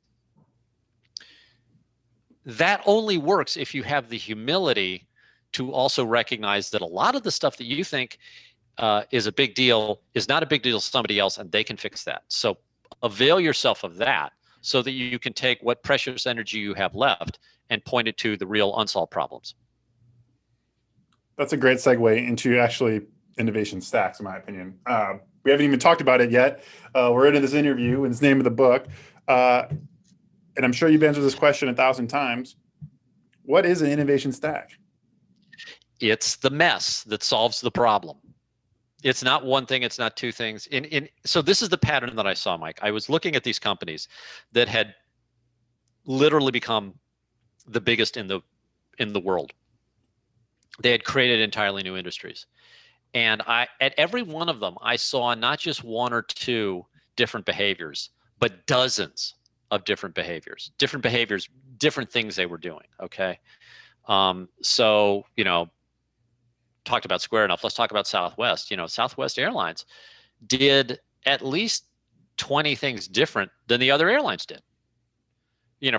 That only works if you have the humility to also recognize that a lot of the stuff that you think is a big deal is not a big deal to somebody else, and they can fix that. So avail yourself of that so that you can take what precious energy you have left and point it to the real unsolved problems. That's a great segue into actually innovation stacks, in my opinion. We haven't even talked about it yet. We're into this interview, and it's the name of the book. And I'm sure you've answered this question 1,000 times. What is an innovation stack? It's the mess that solves the problem. It's not one thing. It's not two things. So this is the pattern that I saw, Mike. I was looking at these companies that had literally become the biggest in the world. They had created entirely new industries. And at every one of them, I saw not just one or two different behaviors, but dozens of different behaviors, different things they were doing. Okay. So, talked about Square enough. Let's talk about Southwest. Southwest Airlines did at least 20 things different than the other airlines did.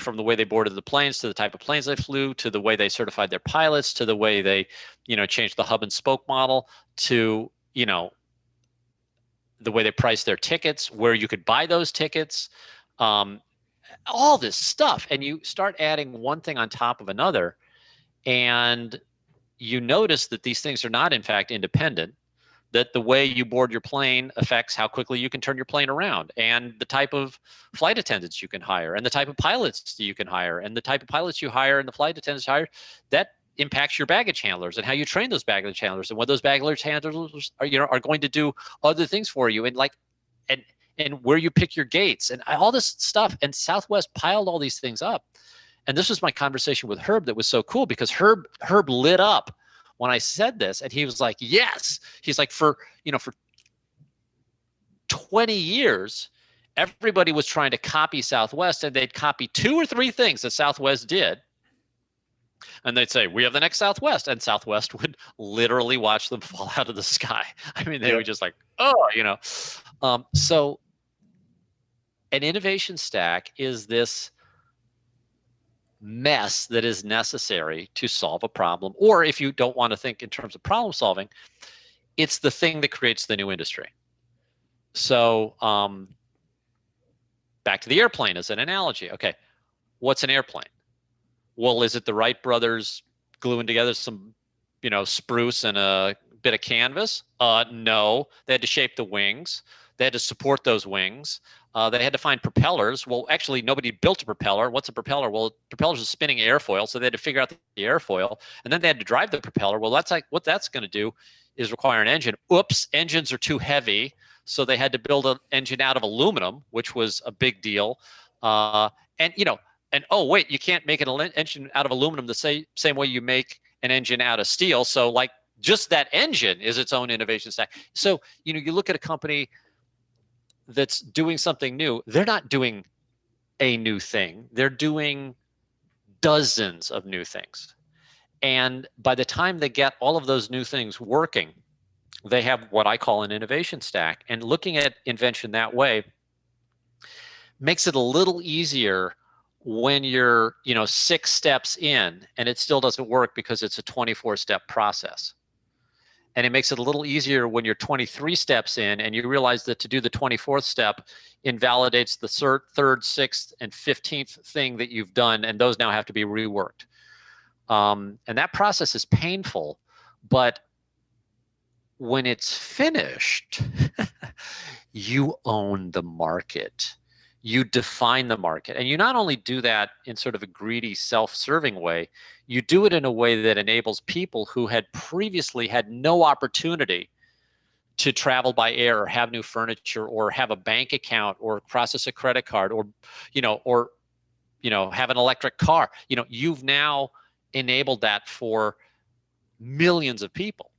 From the way they boarded the planes, to the type of planes they flew, to the way they certified their pilots, to the way they, changed the hub and spoke model, to, the way they priced their tickets, where you could buy those tickets, all this stuff. And you start adding one thing on top of another, and you notice that these things are not, in fact, independent, that the way you board your plane affects how quickly you can turn your plane around, and the type of flight attendants you can hire, and the type of pilots you can hire, and the type of pilots you hire and the flight attendants you hire, that impacts your baggage handlers and how you train those baggage handlers, and what those baggage handlers are going to do other things for you, and and where you pick your gates and all this stuff. And Southwest piled all these things up. And this was my conversation with Herb that was so cool, because Herb lit up when I said this, and he was like, yes. He's like, for 20 years, everybody was trying to copy Southwest, and they'd copy 2 or 3 things that Southwest did. And they'd say, we have the next Southwest. And Southwest would literally watch them fall out of the sky. I mean, they were just like, so an innovation stack is this mess that is necessary to solve a problem. Or if you don't want to think in terms of problem solving, it's the thing that creates the new industry. So back to the airplane as an analogy. Okay, what's an airplane? Well, is it the Wright brothers gluing together some, spruce and a bit of canvas? No, they had to shape the wings. They had to support those wings. They had to find propellers. Well, actually, nobody built a propeller. What's a propeller? Well, propellers are spinning airfoil, so they had to figure out the airfoil, and then they had to drive the propeller. Well, that's like what that's going to do is require an engine. Oops, engines are too heavy, so they had to build an engine out of aluminum, which was a big deal. And oh wait, you can't make an engine out of aluminum the same way you make an engine out of steel. So like just that engine is its own innovation stack. So you look at a company that's doing something new. They're not doing a new thing. They're doing dozens of new things. And by the time they get all of those new things working, they have what I call an innovation stack. And looking at invention that way makes it a little easier when you're 6 steps in and it still doesn't work because it's a 24-step process. And it makes it a little easier when you're 23 steps in and you realize that to do the 24th step invalidates the 3rd, 6th, and 15th thing that you've done, and those now have to be reworked. And that process is painful, but when it's finished, you own the market. You define the market. And you not only do that in sort of a greedy, self-serving way, you do it in a way that enables people who had previously had no opportunity to travel by air or have new furniture or have a bank account or process a credit card or have an electric car. You've now enabled that for millions of people.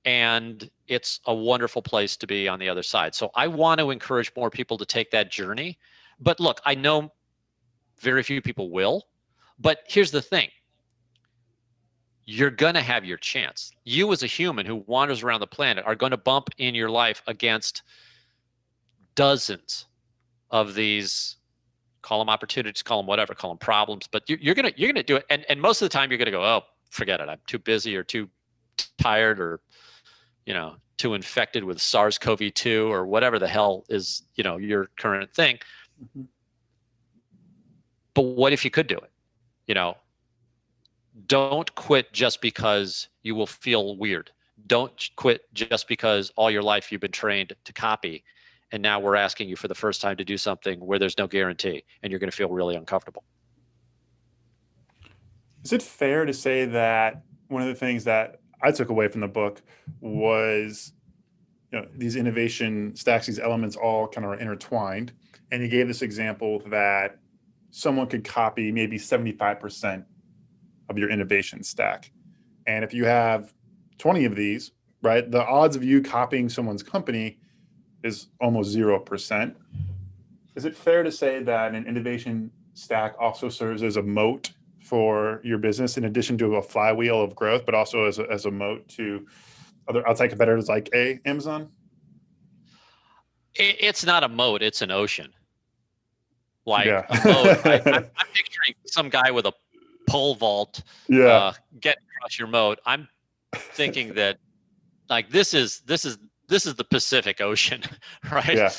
And it's a wonderful place to be on the other side. So I want to encourage more people to take that journey. But look, I know very few people will. But here's the thing. You're going to have your chance. You as a human who wanders around the planet are going to bump in your life against dozens of these, call them opportunities, call them whatever, call them problems. But you're going to do it. And most of the time you're going to go, oh, forget it. I'm too busy or too tired or too infected with SARS-CoV-2 or whatever the hell is, your current thing. Mm-hmm. But what if you could do it? Don't quit just because you will feel weird. Don't quit just because all your life you've been trained to copy. And now we're asking you for the first time to do something where there's no guarantee and you're going to feel really uncomfortable. Is it fair to say that one of the things that I took away from the book was, these innovation stacks, these elements all kind of are intertwined. And he gave this example that someone could copy maybe 75% of your innovation stack. And if you have 20 of these, right, the odds of you copying someone's company is almost 0%. Is it fair to say that an innovation stack also serves as a moat for your business in addition to a flywheel of growth, but also as a moat to other outside competitors like Amazon? It's not a moat, it's an ocean. Like Yeah. a moat, I'm picturing some guy with a pole vault Yeah. getting across your moat. I'm thinking that like this is the Pacific Ocean, right? Yeah.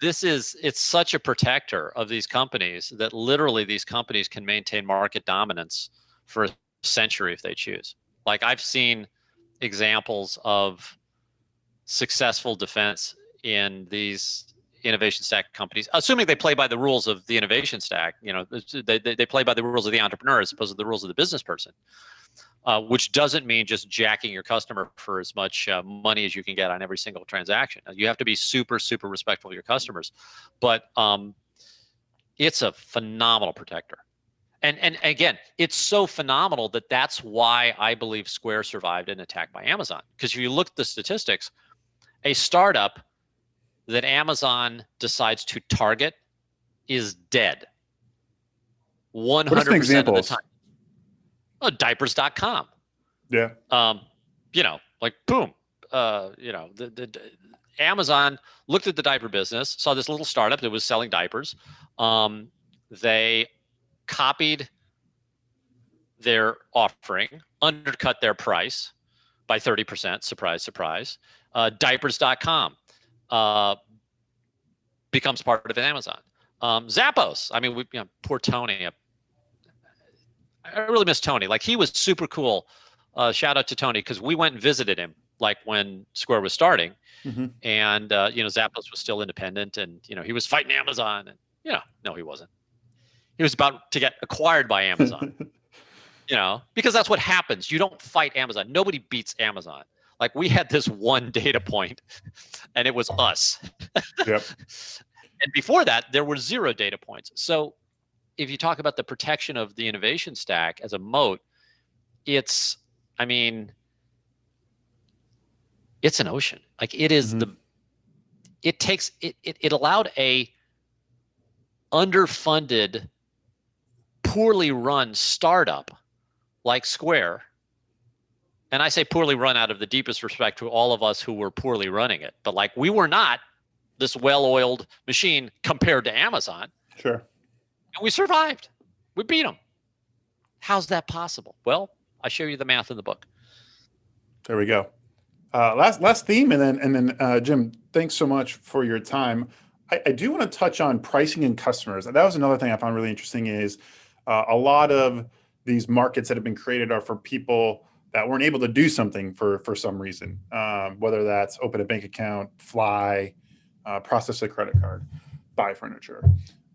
It's such a protector of these companies that literally these companies can maintain market dominance for a century if they choose. Like I've seen examples of successful defense in these innovation stack companies, assuming they play by the rules of the innovation stack. You know, they play by the rules of the entrepreneur as opposed to the rules of the business person, which doesn't mean just jacking your customer for as much money as you can get on every single transaction. You have to be super, super respectful of your customers, but it's a phenomenal protector. And again, it's so phenomenal that that's why I believe Square survived an attack by Amazon. Because if you look at the statistics, a startup that Amazon decides to target is dead 100% of the time. Oh, diapers.com. Yeah. You know, like boom. You know, the Amazon looked at the diaper business, saw this little startup that was selling diapers. They copied their offering, undercut their price by 30%. Surprise, surprise. Diapers.com becomes part of Amazon. Zappos. I mean, poor Tony. I really miss Tony. Like he was super cool. Shout out to Tony because we went and visited him like when Square was starting, and you know, Zappos was still independent, and you know, he was fighting Amazon, and you know, no, he wasn't. He was about to get acquired by Amazon. You know, because that's what happens. You don't fight Amazon. Nobody beats Amazon. Like we had this one data point, and it was us. Yep. And before that, there were 0 data points. So if you talk about the protection of the innovation stack as a moat, it's, I mean, it's an ocean. Like it is it allowed a underfunded, poorly run startup like Square. And I say poorly run out of the deepest respect to all of us who were poorly running it. But like we were not this well-oiled machine compared to Amazon. Sure. And we survived. We beat them. How's that possible? Well, I show you the math in the book. There we go. Last theme, and then Jim, thanks so much for your time. I do want to touch on pricing and customers. That was another thing I found really interesting is a lot of these markets that have been created are for people that weren't able to do something for some reason, whether that's open a bank account, fly, process a credit card, buy furniture.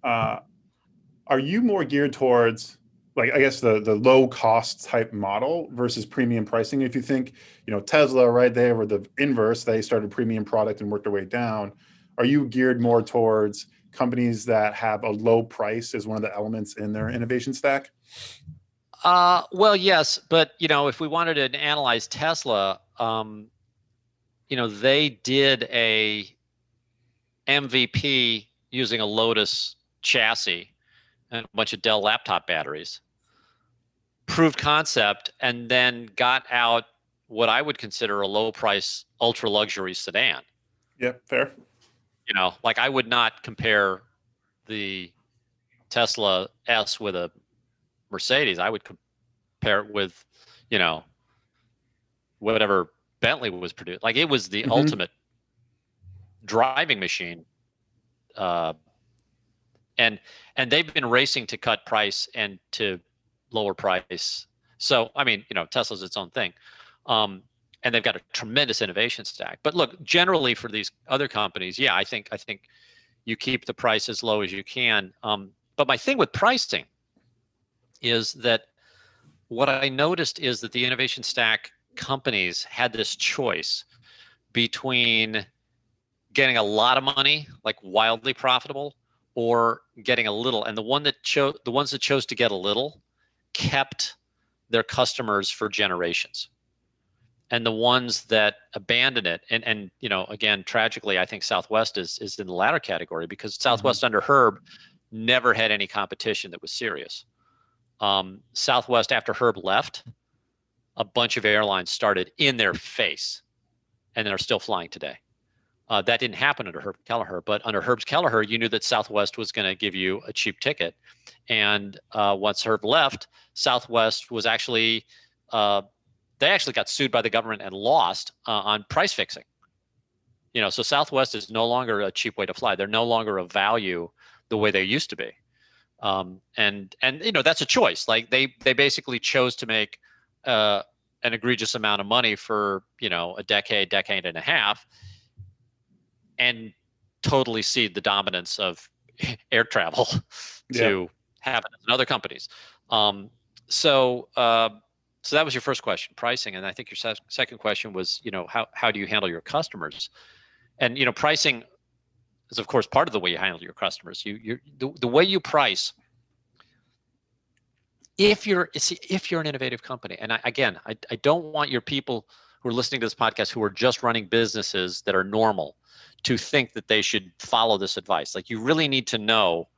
Are you more geared towards, like, I guess the low cost type model versus premium pricing? If you think, you know, Tesla right there were the inverse, they started premium product and worked their way down. Are you geared more towards companies that have a low price as one of the elements in their innovation stack? Well, yes, but you know, if we wanted to analyze Tesla, you know, they did a MVP using a Lotus chassis and a bunch of Dell laptop batteries, proved concept, and then got out what I would consider a low price, ultra luxury sedan. Yeah, fair. You know, like I would not compare the Tesla S with a Mercedes. I would compare it with, you know, whatever Bentley was produced. Like it was the ultimate driving machine. And they've been racing to cut price and to lower price. So, I mean, you know, Tesla's its own thing. And they've got a tremendous innovation stack. But look, generally for these other companies, yeah, I think you keep the price as low as you can. But my thing with pricing is that what I noticed is that the innovation stack companies had this choice between getting a lot of money, like wildly profitable, or getting a little. And the ones that chose to get a little kept their customers for generations. And the ones that abandon it, and you know, again, tragically, I think Southwest is in the latter category because Southwest under Herb never had any competition that was serious. Southwest, after Herb left, a bunch of airlines started in their face and are still flying today. That didn't happen under Herb Kelleher, but under Herb's Kelleher, you knew that Southwest was going to give you a cheap ticket. And once Herb left, Southwest was actually, they actually got sued by the government and lost on price fixing. So Southwest is no longer a cheap way to fly. They're no longer of value the way they used to be. And that's a choice. Like they basically chose to make an egregious amount of money for, a decade and a half, and totally cede the dominance of air travel to happen in other companies. So that was your first question, pricing. And I think your second question was, how do you handle your customers? And, pricing is, of course, part of the way you handle your customers. The way you price, if you're an innovative company, and I don't want your people who are listening to this podcast who are just running businesses that are normal to think that they should follow this advice. Like, you really need to know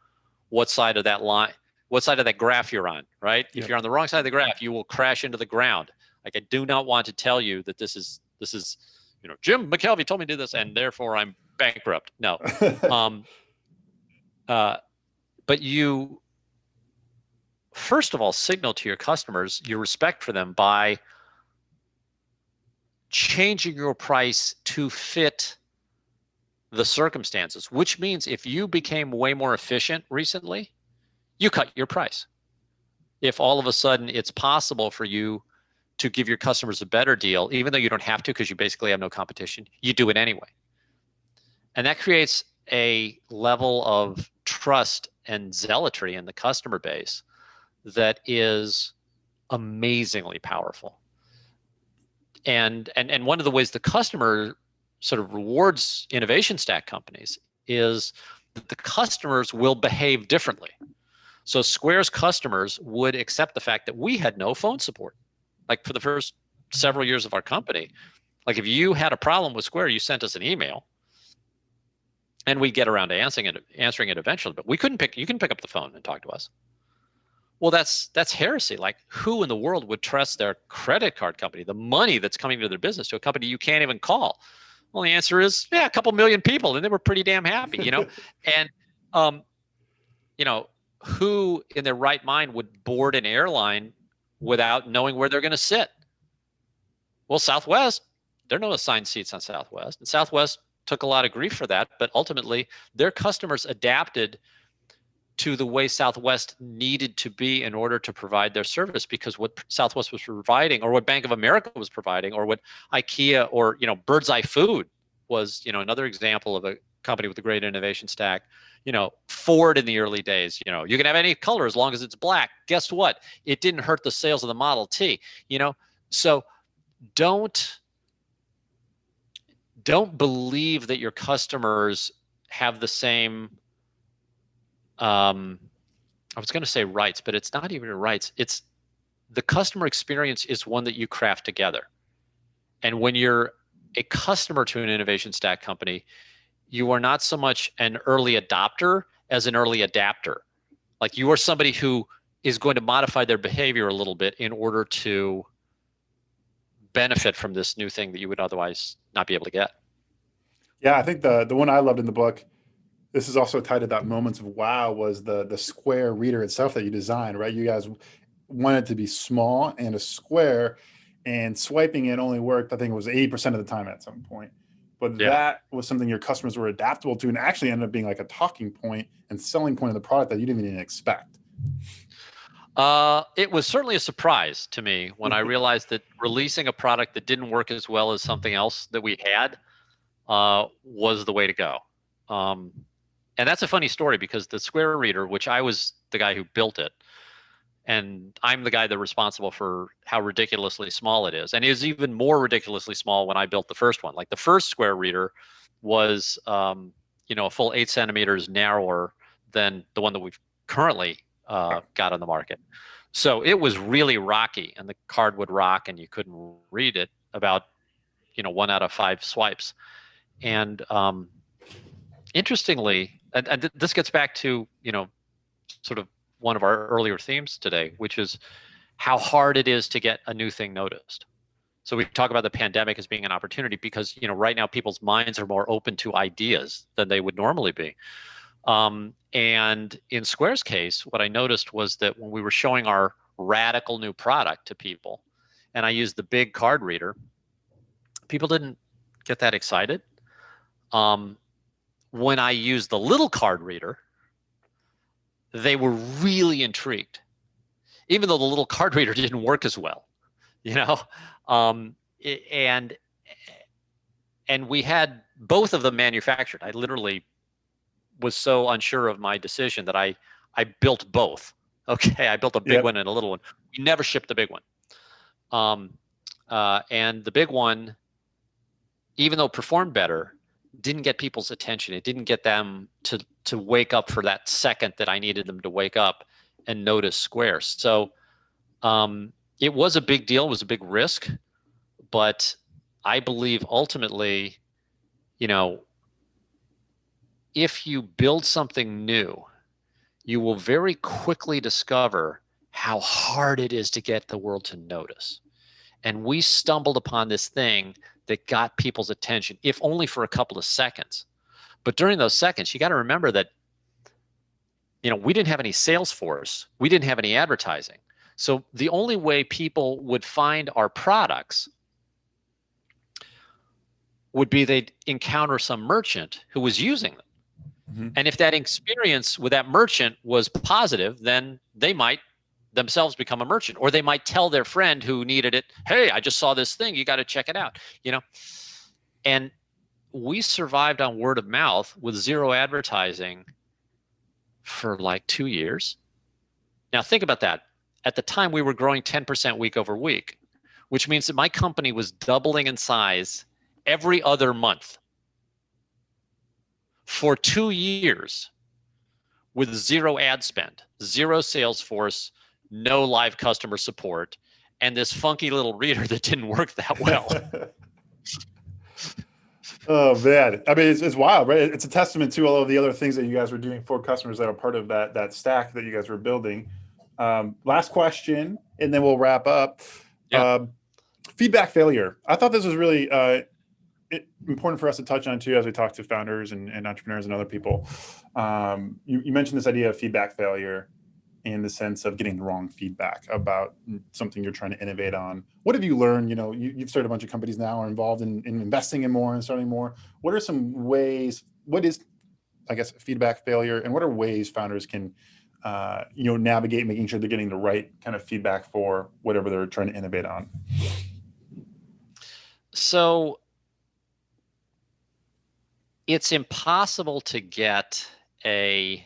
what side of that line, what side of that graph you're on, right? Yep. If you're on the wrong side of the graph, you will crash into the ground. Like, I do not want to tell you that this is, Jim McKelvey told me to do this and therefore I'm bankrupt. No. But you, first of all, signal to your customers your respect for them by changing your price to fit the circumstances, which means if you became way more efficient recently, you cut your price. If all of a sudden it's possible for you to give your customers a better deal, even though you don't have to because you basically have no competition, you do it anyway. And that creates a level of trust and zealotry in the customer base that is amazingly powerful. And one of the ways the customer sort of rewards innovation stack companies is that the customers will behave differently. So Square's customers would accept the fact that we had no phone support. Like, for the first several years of our company, like, if you had a problem with Square, you sent us an email and we get around to answering it eventually, but you couldn't pick up the phone and talk to us. Well, that's heresy. Like, who in the world would trust their credit card company, the money that's coming to their business, to a company you can't even call? Well, the answer is, a couple million people, and they were pretty damn happy, And, who in their right mind would board an airline without knowing where they're going to sit? Well, Southwest, there are no assigned seats on Southwest. And Southwest took a lot of grief for that, but ultimately their customers adapted to the way Southwest needed to be in order to provide their service, because what Southwest was providing, or what Bank of America was providing, or what IKEA or Bird's Eye Food was, another example of a company with a great innovation stack. Ford in the early days, you can have any color as long as it's black. Guess what? It didn't hurt the sales of the Model T. So don't believe that your customers have the same, I was going to say rights, but it's not even rights. It's the customer experience is one that you craft together. And when you're a customer to an innovation stack company, you are not so much an early adopter as an early adapter. Like, you are somebody who is going to modify their behavior a little bit in order to benefit from this new thing that you would otherwise not be able to get. Yeah, I think the one I loved in the book, this is also tied to that moments of wow, was the Square reader itself that you designed, right? You guys wanted it to be small and a square, and swiping it only worked, I think it was 80% of the time at some point. But that was something your customers were adaptable to, and actually ended up being like a talking point and selling point of the product that you didn't even expect. It was certainly a surprise to me when I realized that releasing a product that didn't work as well as something else that we had was the way to go. And that's a funny story, because the Square Reader, which I was the guy who built it, and I'm the guy that's responsible for how ridiculously small it is. And it is even more ridiculously small when I built the first one. Like, the first Square Reader was, a full 8 centimeters narrower than the one that we've currently got on the market. So it was really rocky, and the card would rock and you couldn't read it about, 1 out of 5 swipes. And interestingly, and this gets back to, sort of one of our earlier themes today, which is how hard it is to get a new thing noticed. So we talk about the pandemic as being an opportunity because, right now people's minds are more open to ideas than they would normally be. And in Square's case, what I noticed was that when we were showing our radical new product to people, and I used the big card reader, people didn't get that excited. When I used the little card reader, they were really intrigued, even though the little card reader didn't work as well, and we had both of them manufactured. I literally was so unsure of my decision that I built both. Okay, I built a big one and a little one. We never shipped the big one. And the big one, even though it performed better, didn't get people's attention. It didn't get them to wake up for that second that I needed them to wake up and notice Square. So it was a big deal. It was a big risk. But I believe ultimately, if you build something new, you will very quickly discover how hard it is to get the world to notice. And we stumbled upon this thing that got people's attention, if only for a couple of seconds. But during those seconds, you got to remember that, we didn't have any sales force. We didn't have any advertising. So the only way people would find our products would be they'd encounter some merchant who was using them. Mm-hmm. And if that experience with that merchant was positive, then they might themselves become a merchant, or they might tell their friend who needed it, hey, I just saw this thing, you got to check it out, And we survived on word of mouth with zero advertising for like 2 years. Now think about that. At the time, we were growing 10% week over week, which means that my company was doubling in size every other month for 2 years with zero ad spend, zero sales force, no live customer support, and this funky little reader that didn't work that well. Oh man, I mean, it's wild, right? It's a testament to all of the other things that you guys were doing for customers that are part of that stack that you guys were building. Last question, and then we'll wrap up. Yeah. Feedback failure. I thought this was really important for us to touch on too, as we talk to founders and entrepreneurs and other people. You mentioned this idea of feedback failure in the sense of getting the wrong feedback about something you're trying to innovate on. What have you learned? You've started a bunch of companies now, are involved in investing in more and starting more. What are some ways, what is, I guess, feedback failure, and what are ways founders can navigate making sure they're getting the right kind of feedback for whatever they're trying to innovate on? So it's impossible to get an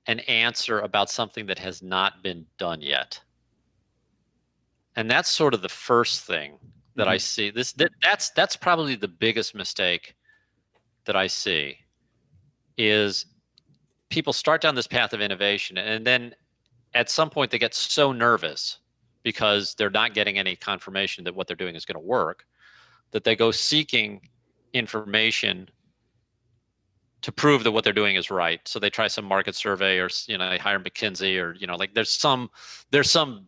answer about something that has not been done yet. And that's sort of the first thing that I see. That's probably the biggest mistake that I see, is people start down this path of innovation, and then at some point they get so nervous because they're not getting any confirmation that what they're doing is going to work, that they go seeking information to prove that what they're doing is right. So they try some market survey, or they hire McKinsey, or like there's some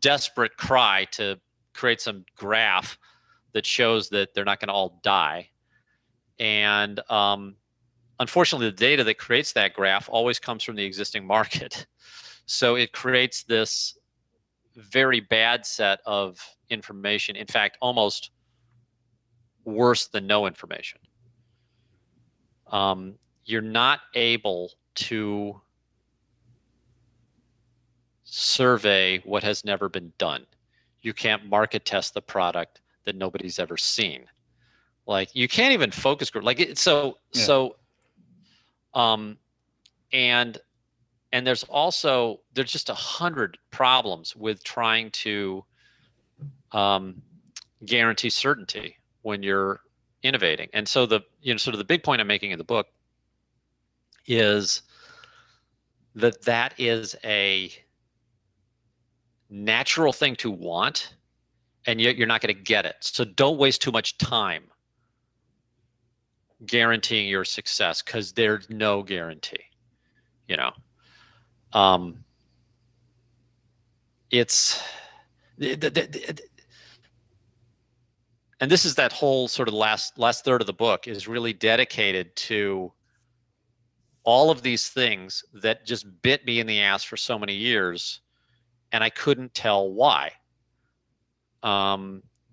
desperate cry to create some graph that shows that they're not going to all die. And unfortunately, the data that creates that graph always comes from the existing market. So it creates this very bad set of information. In fact, almost worse than no information. You're not able to survey what has never been done. You can't market test the product that nobody's ever seen. Like, you can't even focus group. Like, and there's just 100 problems with trying to guarantee certainty when you're innovating. And so sort of the big point I'm making in the book is that is a natural thing to want, and yet you're not going to get it. So don't waste too much time guaranteeing your success, because there's no guarantee, it's and this is that whole sort of last third of the book is really dedicated to all of these things that just bit me in the ass for so many years, and I couldn't tell why.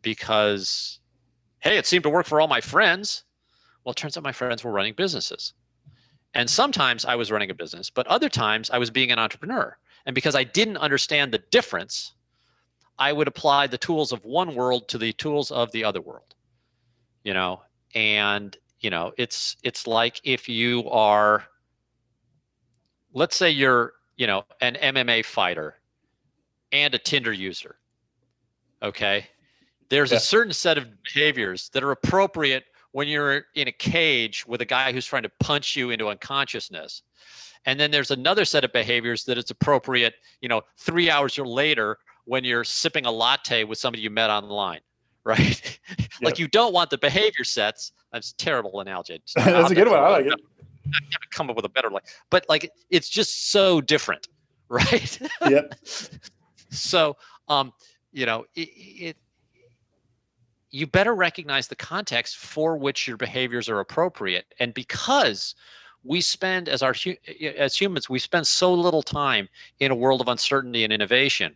Because, hey, it seemed to work for all my friends. Well, it turns out my friends were running businesses. And sometimes I was running a business, but other times I was being an entrepreneur. And because I didn't understand the difference, I would apply the tools of one world to the tools of the other world. And it's like if you are, let's say you're, an MMA fighter and a Tinder user. Okay. There's a certain set of behaviors that are appropriate when you're in a cage with a guy who's trying to punch you into unconsciousness. And then there's another set of behaviors that it's appropriate, 3 hours or later when you're sipping a latte with somebody you met online, right? Like you don't want the behavior sets. That's a terrible analogy. That's a good one. I like it. I haven't come up with a better one, but like it's just so different, right? Yep. So, you better recognize the context for which your behaviors are appropriate. And because we spend, as humans, we spend so little time in a world of uncertainty and innovation,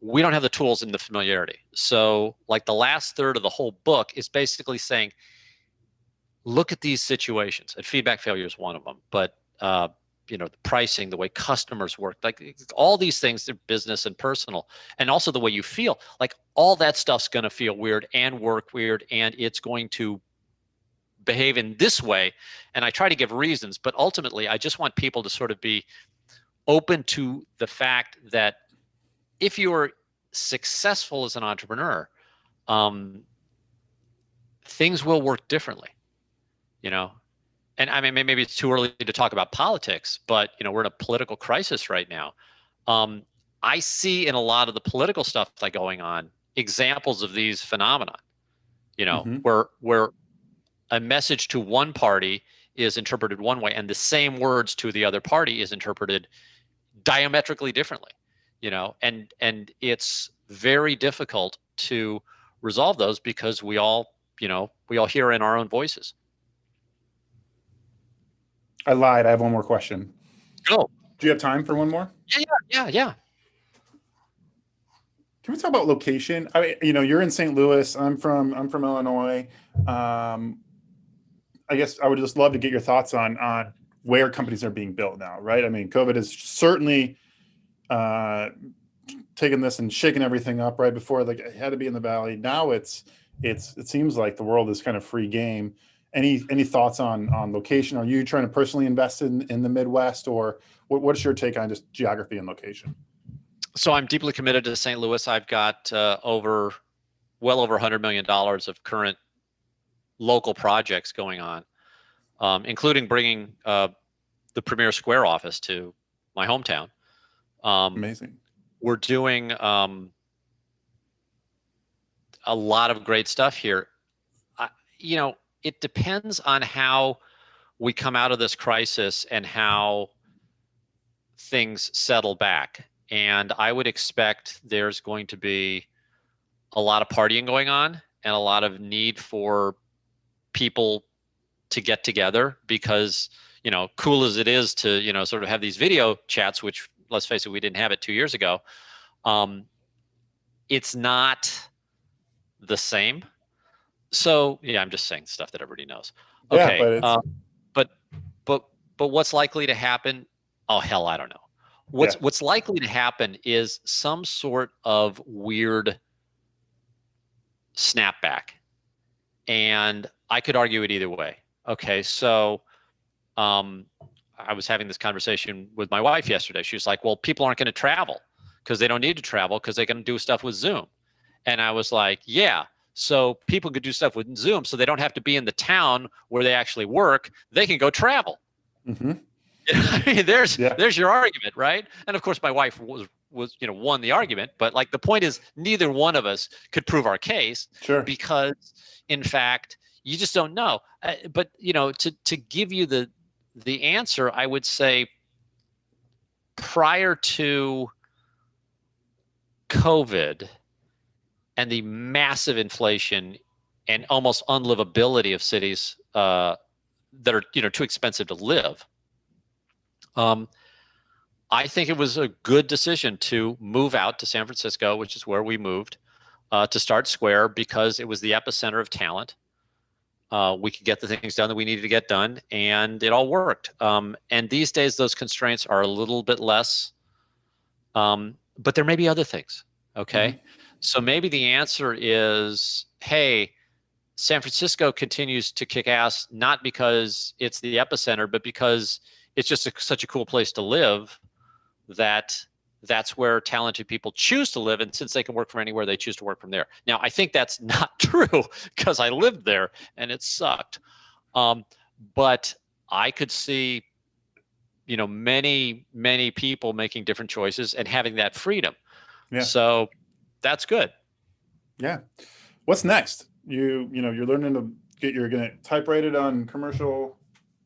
we don't have the tools and the familiarity. So like the last third of the whole book is basically saying, look at these situations, and feedback failure is one of them, but the pricing, the way customers work, like all these things, they're business and personal, and also the way you feel, like all that stuff's going to feel weird and work weird, and it's going to behave in this way. And I try to give reasons, but ultimately I just want people to sort of be open to the fact that if you're successful as an entrepreneur, things will work differently, And I mean, maybe it's too early to talk about politics, but we're in a political crisis right now. I see in a lot of the political stuff that's going on examples of these phenomena. Where a message to one party is interpreted one way, and the same words to the other party is interpreted diametrically differently. And it's very difficult to resolve those because we all hear in our own voices. I lied. I have one more question. Go. Do you have time for one more? Yeah. Can we talk about location? I mean, you're in St. Louis. I'm from Illinois. I guess I would just love to get your thoughts on where companies are being built now, right? I mean, COVID has certainly taken this and shaken everything up. Right before, like, it had to be in the Valley. Now it seems like the world is kind of free game. Any thoughts on location? Are you trying to personally invest in the Midwest, or what's your take on just geography and location? So I'm deeply committed to St. Louis. I've got well over $100 million of current local projects going on, including bringing the Premier Square office to my hometown. Amazing. We're doing a lot of great stuff here. It depends on how we come out of this crisis and how things settle back. And I would expect there's going to be a lot of partying going on and a lot of need for people to get together because, cool as it is to, sort of have these video chats, which, let's face it, we didn't have it 2 years ago. It's not the same. So yeah, I'm just saying stuff that everybody knows. Okay. Yeah, but what's likely to happen? Oh, hell, I don't know. What's likely to happen is some sort of weird snapback. And I could argue it either way. Okay. So, I was having this conversation with my wife yesterday. She was like, well, people aren't going to travel because they don't need to travel because they can do stuff with Zoom. And I was like, yeah. So people could do stuff with Zoom so they don't have to be in the town where they actually work. They can go travel. Mm-hmm. I mean, there's your argument, right? And of course, my wife was won the argument. But like the point is, neither one of us could prove our case. Sure. Because in fact, you just don't know. But to give you the answer, I would say prior to COVID and the massive inflation and almost unlivability of cities that are too expensive to live, I think it was a good decision to move out to San Francisco, which is where we moved, to start Square, because it was the epicenter of talent. We could get the things done that we needed to get done, and it all worked. And these days, those constraints are a little bit less, but there may be other things. Okay. Mm-hmm. So maybe the answer is, hey, San Francisco continues to kick ass, not because it's the epicenter, but because it's just such a cool place to live that's where talented people choose to live. And since they can work from anywhere, they choose to work from there. Now, I think that's not true because I lived there and it sucked. But I could see, many, many people making different choices and having that freedom. Yeah. So that's good. Yeah. What's next? You're learning you're going to type rated on commercial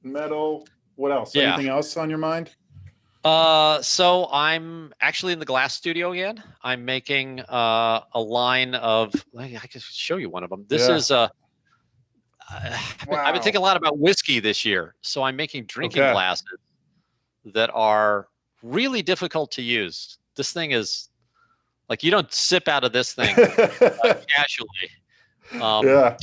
metal. What else? Yeah. Anything else on your mind? So I'm actually in the glass studio again. I'm making a line of, I can show you one of them. This is wow. I've been thinking a lot about whiskey this year. So I'm making drinking glasses that are really difficult to use. This thing is like, you don't sip out of this thing casually. Yeah.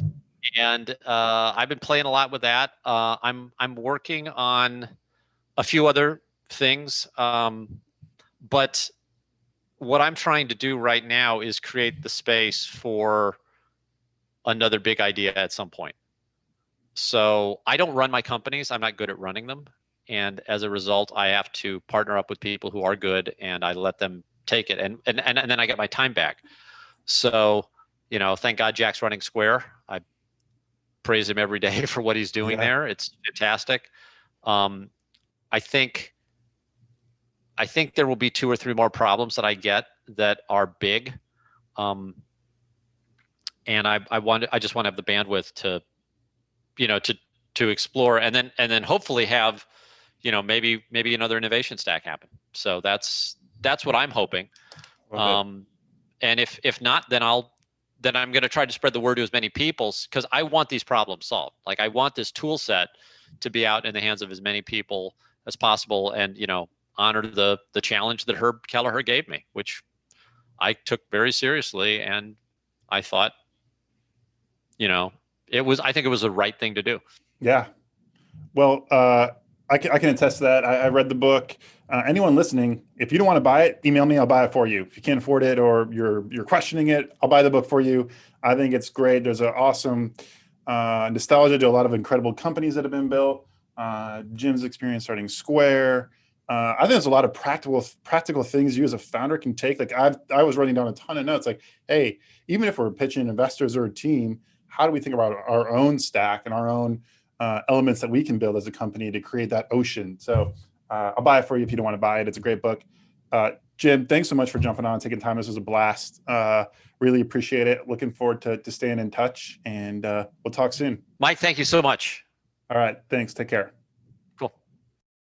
And I've been playing a lot with that. I'm working on a few other things, but what I'm trying to do right now is create the space for another big idea at some point. So I don't run my companies. I'm not good at running them. And as a result, I have to partner up with people who are good, and I let them take it. And then I get my time back. So, thank God Jack's running Square. I praise him every day for what he's doing there. It's fantastic. I think there will be 2 or 3 more problems that I get that are big. And I just want to have the bandwidth to explore, and then hopefully have, maybe another innovation stack happen. So that's what I'm hoping. And if not, then I'm going to try to spread the word to as many people, because I want these problems solved. Like, I want this tool set to be out in the hands of as many people as possible, and, honor the challenge that Herb Kelleher gave me, which I took very seriously. And I thought, I think it was the right thing to do. Yeah. Well, I can attest to that. I read the book. Anyone listening, if you don't want to buy it, email me. I'll buy it for you. If you can't afford it or you're questioning it, I'll buy the book for you. I think it's great. There's an awesome nostalgia to a lot of incredible companies that have been built. Jim's experience starting Square. I think there's a lot of practical things you as a founder can take. Like, I was writing down a ton of notes. Like, hey, even if we're pitching investors or a team, how do we think about our own stack and our own elements that we can build as a company to create that ocean? So I'll buy it for you if you don't want to buy it. It's a great book. Jim, thanks so much for jumping on, taking time. This was a blast. Really appreciate it. Looking forward to staying in touch, and we'll talk soon. Mike, thank you so much. All right. Thanks. Take care.